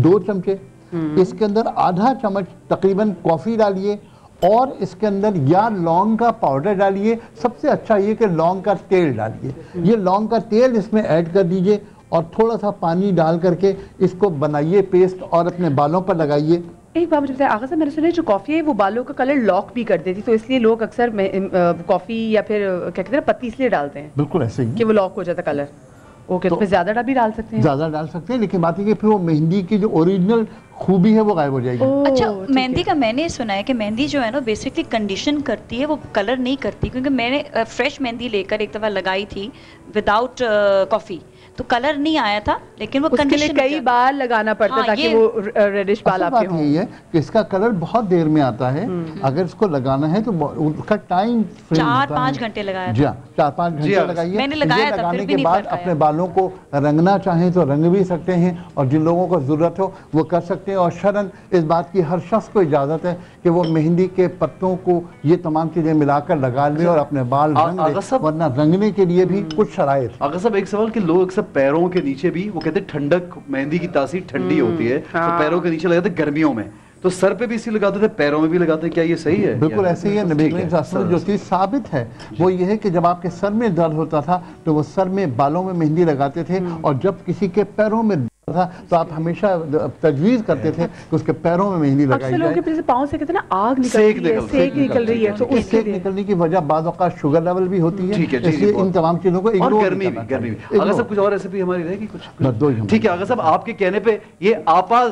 Speaker 12: 2 چمچے, اس کے اندر آدھا چمچ تقریباً کافی ڈالیے, اور اس کے اندر یا لونگ کا پاؤڈر ڈالیے. سب سے اچھا یہ کہ لونگ کا تیل ڈالیے, یہ لونگ کا تیل اس میں ایڈ کر دیجئے, اور تھوڑا سا پانی ڈال کر کے اس کو بنائیے پیسٹ, اور اپنے بالوں پر لگائیے.
Speaker 3: ایک بات مجھے بتائیں آغا صاحب, میں نے سنا ہے جو کافی ہے وہ بالوں کا کلر لاک بھی کر دیتی, تو اس لیے لوگ اکثر کافی یا پھر کیا کہتے ہیں پتی اس لیے ڈالتے ہیں
Speaker 12: بالکل ایسے ہی
Speaker 3: کہ وہ لاک ہو جاتا کلر. اوکے, تو پھر زیادہ بھی ڈال سکتے ہیں,
Speaker 12: زیادہ ڈال سکتے ہیں, لیکن بات ہے کہ پھر وہ مہندی کی جو اوریجنل خوبی ہے وہ غائب ہو جائے گی.
Speaker 11: اچھا مہندی کا میں نے سنا ہے کہ مہندی جو ہے نا بیسکلی کنڈیشن کرتی ہے, وہ کلر نہیں کرتی, کیونکہ میں نے فریش مہندی لے کر ایک دفعہ لگائی تھی وداؤٹ کافی, تو کلر نہیں آیا تھا, لیکن وہ
Speaker 3: کنڈیشن کئی بار لگانا پڑتا تاکہ وہ ریڈش بال آپ کے ہوں.
Speaker 12: یہ ہے کہ اس کا کلر بہت دیر میں آتا ہے, اگر اس کو لگانا ہے تو اس کا ٹائم
Speaker 11: 4-5 گھنٹے لگایا تھا.
Speaker 12: 4-5 گھنٹے لگائیے.
Speaker 11: میں نے لگایا تھا,
Speaker 12: لگانے کے بعد اپنے بالوں کو رنگنا چاہیں تو رنگ بھی سکتے ہیں, اور جن لوگوں کو ضرورت ہو وہ کر سکتے ہیں. اور شرعاً اس بات کی ہر شخص کو اجازت ہے کہ وہ مہندی کے پتوں کو یہ تمام چیزیں ملا کر لگا لے اور اپنے بال رنگ لے, ورنہ رنگنے کے لیے بھی کچھ شرائط.
Speaker 13: آغا صاحب ایک سوال کہ لوگ اکثر پیروں کے نیچے بھی وہ کہتے ہیں ٹھنڈک, مہندی کی تاثیر ٹھنڈی ہوتی ہے, تو پیروں کے نیچے لگاتے ہیں گرمیوں میں, تو سر پہ بھی اسی لگاتے تھے, پیروں میں بھی لگاتے ہیں, کیا یہ صحیح ہے؟
Speaker 12: بالکل ایسے ہی ہے. نبی کریم صلی اللہ علیہ وسلم جو چیز ثابت ہے وہ یہ ہے کہ جب آپ کے سر میں درد ہوتا تھا تو وہ سر میں بالوں میں مہندی لگاتے تھے, اور جب کسی کے پیروں میں تھا تو آپ ہمیشہ تجویز کرتے تھے کہ اس کے پیروں میں مہندی لگائی جائے.
Speaker 3: اکثر لوگوں کے پاؤں سے کہتے ہیں نا آگ نکل رہی ہے, تو اس
Speaker 12: سیک نکلنے کی وجہ بعض اوقات شوگر لیول بھی ہوتی ہے, اس لیے ان تمام چیزوں کو اگنور
Speaker 13: گرمی بھی. آغا صاحب کچھ اور ریسیپی ہماری رہے گی کچھ؟ ٹھیک ہے آغا صاحب, آپ کے کہنے پہ یہ آپاز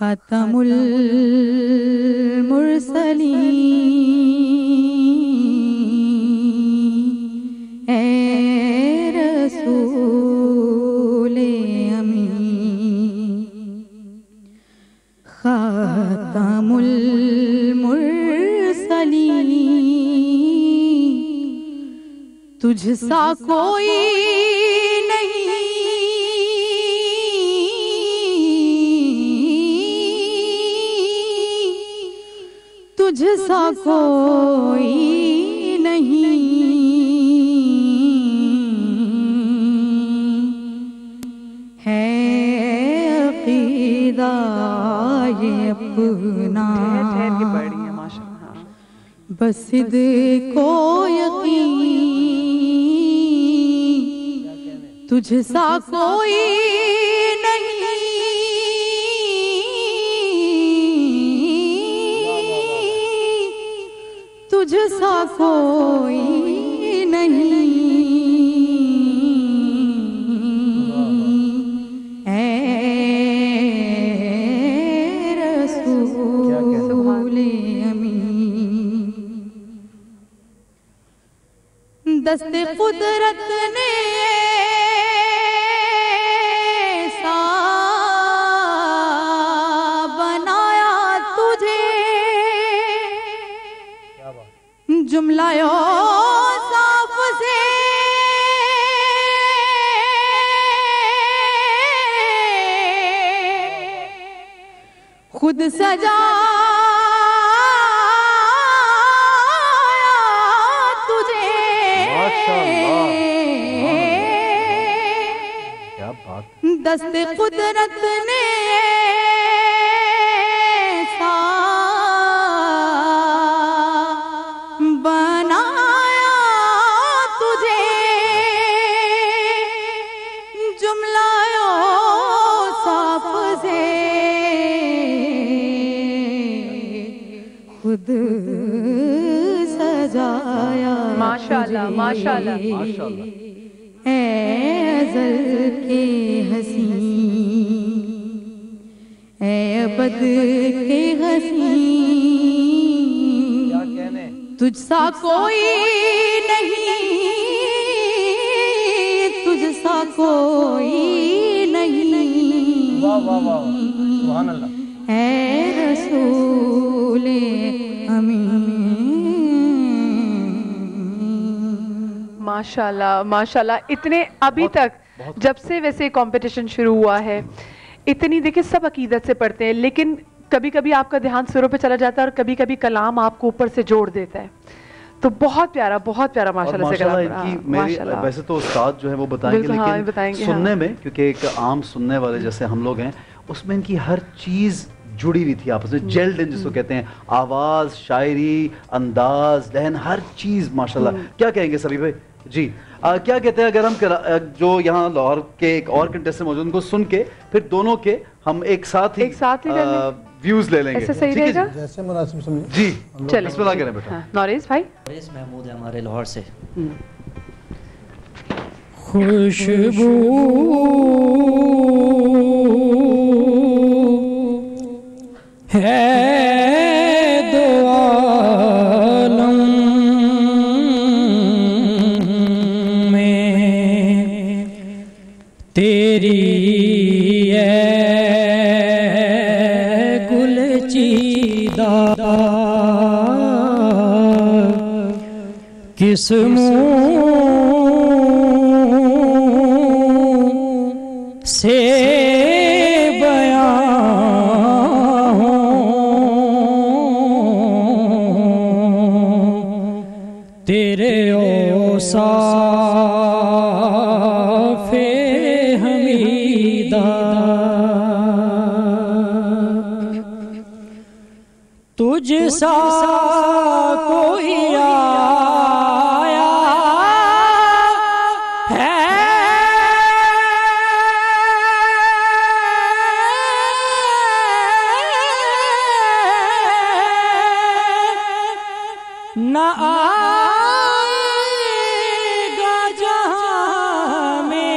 Speaker 14: خاتم المرسلین اے رسول امین، خاتم المرسلین تجھ سا کوئی تجھ سا کوئی نہیں، ہے عقیدہ یہ اپنا بس صدق و یقین، تجھ سا کوئی تجھ سا کوئی نہیں، اے رسول امین، دست قدرت نے ایسا بنایا تجھے، جملہ اوصاف سے خود سجایا تجھے،
Speaker 13: کیا بات،
Speaker 14: دست قدرت نے ایسا بنایا تجھے، جملہ اوصاف سے خود سجایا،
Speaker 3: ماشاءاللہ ماشاءاللہ،
Speaker 14: اے ازل کے حسین، اے ابد کے حسین، تجھ سا کوئی نہیں، تجھ سا کوئی نہیں،
Speaker 6: واہ واہ واہ، سبحان اللہ،
Speaker 14: اے رسول امین۔
Speaker 3: ماشاءاللہ ماشاءاللہ، اتنے ابھی تک جب سے ویسے کمپٹیشن شروع ہوا ہے اتنی، دیکھیں سب عقیدت سے پڑھتے ہیں، لیکن کبھی کبھی آپ کا دھیان سروں پہ چلا جاتا ہے اور کبھی کبھی کلام آپ کو اوپر سے جوڑ دیتا ہے، تو بہت پیارا ماشاءاللہ سے کلام۔
Speaker 13: ویسے تو استاد جو ہے وہ بتائیں گے، لیکن سننے میں کیونکہ ایک عام سننے والے جیسے ہم لوگ ہیں، اس میں ان کی ہر چیز جڑی ہوئی تھی آپس میں، جیلڈ ان جس کو کہتے ہیں، آواز، شاعری، انداز، لہن، ہر چیز ماشاءاللہ۔ کیا کہیں گے سبھی بھائی؟ جی کیا کہتے ہیں، اگر ہم جو یہاں لاہور کے ایک اور کنٹیسٹنٹ موجود ان کو سن کے پھر دونوں کے ہم ایک ساتھ ہی ویوز لے لیں گے،
Speaker 3: ایسا صحیح رہے گا؟
Speaker 12: جیسے مناسب سمجھیں
Speaker 13: جی،
Speaker 3: چلیں
Speaker 13: بسم اللہ کریں بیٹا۔
Speaker 3: نوریز بھائی،
Speaker 15: نوریز محمود ہے ہمارے لاہور سے۔
Speaker 8: خوشبو ہے دو عالم میں تیری ہے گل چیدہ، کس منہ سے بیان تیرے اوصاف حمیدہ، تجھ سا کوئی آیا ہے نہ آئے گا جہاں میں،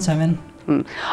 Speaker 8: 17।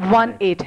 Speaker 3: 18।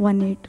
Speaker 16: 18।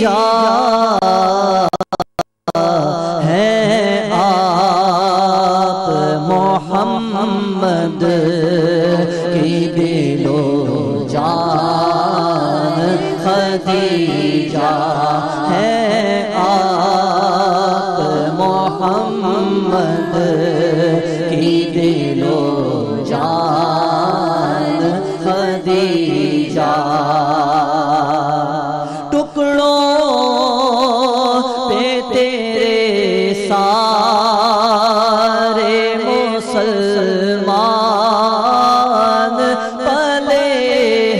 Speaker 15: جا ہے آپ محمد کی دل و جان خدیجہ ہے آپ محمد کی دل و جان خدیجہ ٹکڑوں پہ تیرے سارے مسلمان پلے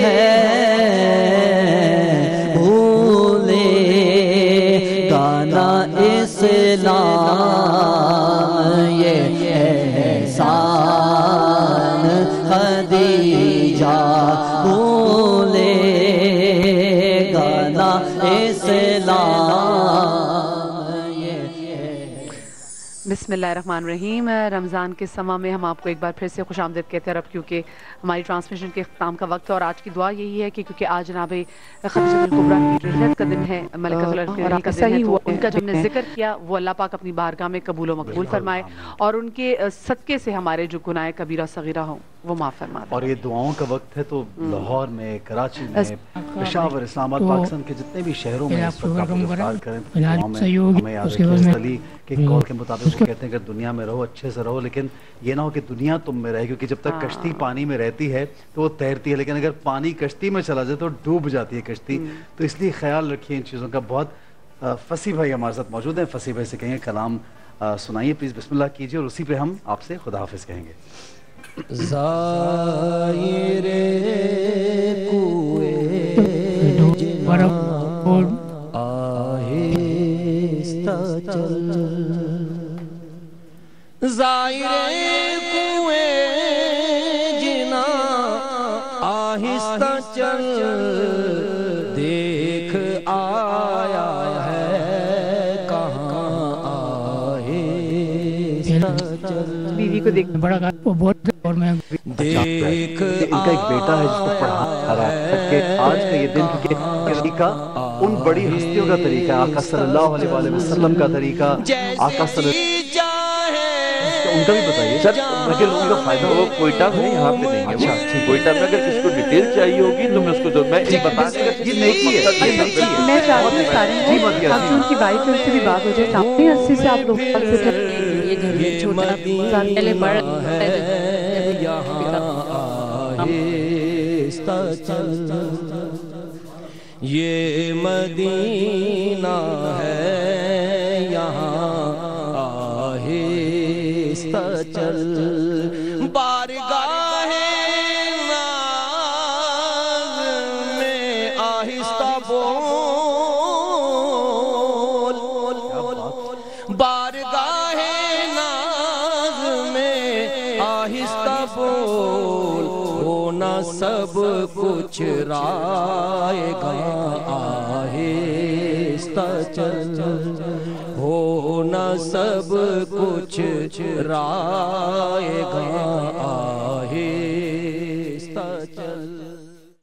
Speaker 15: ہیں بھولے گانا اسلام یہ احسان خدیجہ بھولے گانا اسلام.
Speaker 3: بسم اللہ الرحمن الرحیم. رمضان کے سما میں ہم آپ کو ایک بار پھر سے خوش آمدید کہتے ہیں. اب کیونکہ ہماری ٹرانسمیشن کے اختتام کا وقت ہے اور آج کی دعا یہی ہے کہ کیونکہ آج جناب خدیجہ الکبریٰ کی رحلت کا دن ہے, ملکۃ الارض کا دن ہے, تو ان کا جو ہم نے ذکر کیا وہ اللہ پاک اپنی بارگاہ میں قبول و مقبول فرمائے اور ان کے صدقے سے ہمارے جو گناہ کبیرہ صغیرہ ہوں وہ معاف فرما دے.
Speaker 2: اور یہ دعاؤں کا وقت ہے تو لاہور میں, کراچی میں, پشاور, اسلام آباد, پاکستان کے جتنے بھی شہروں میں اس وقت آپ افطار کریں تو ہمیں یاد رکھیں. علی کے قول کے مطابق وہ کہتے ہیں کہ دنیا میں رہو, اچھے سے رہو, لیکن یہ نہ ہو کہ دنیا تم میں رہے, کیونکہ جب تک کشتی پانی میں رہتی ہے تو وہ تیرتی ہے, لیکن اگر پانی کشتی میں چلا جائے تو ڈوب جاتی ہے کشتی. تو اس لیے خیال رکھیے ان چیزوں کا. بہت فصیح بھائی ہمارے ساتھ موجود ہیں, فصیح بھائی سے کہیں گے کلام سنائیے پلیز, بسم اللہ کیجیے, اور اسی پہ ہم آپ سے خدا حافظ کہیں گے.
Speaker 15: زائر کوئے آہستہ چل, زائر کوئے جنا آہستہ چل, دیکھ آیا ہے کہاں آہستہ چل.
Speaker 3: بیوی کو دیکھ
Speaker 8: بڑا وہ بہت اور میں
Speaker 2: دیکھ ان کا ایک بیٹا ہے جس کو پڑھا رہا ہے کہ آج کا یہ دن کیونکہ طریقہ ان بڑی ہستیوں کا طریقہ ہے, آقا صلی اللہ علیہ وآلہ وسلم کا طریقہ, آقا صلی اللہ ان کا بھی بتائیے سر, مجھے لوگوں کا فائدہ
Speaker 1: وہ کوئٹہ میں یہاں پہ دیں گے. کوئٹہ میں اگر کسی کو ڈیٹیل چاہیے ہوگی تو میں اس کو میں بتا دیں گا.
Speaker 3: یہ نیکی ہے. میں چاہتی ہوں ساری آپ ان کی وائف ان سے بھی بات ہو جائے, سامنے عرصے سے آپ لوگ یہ گھر میں چھوٹا پہلے بڑھ
Speaker 15: آہستہ چل, یہ مدینہ ہے یہاں آہستہ چل, بارگاہ ناز میں آہستہ بول, بارگاہ ناز میں آہستہ بول, ہونا سب کچھ رائے گا آہستہ چل, ہونا سب کچھ رائے گا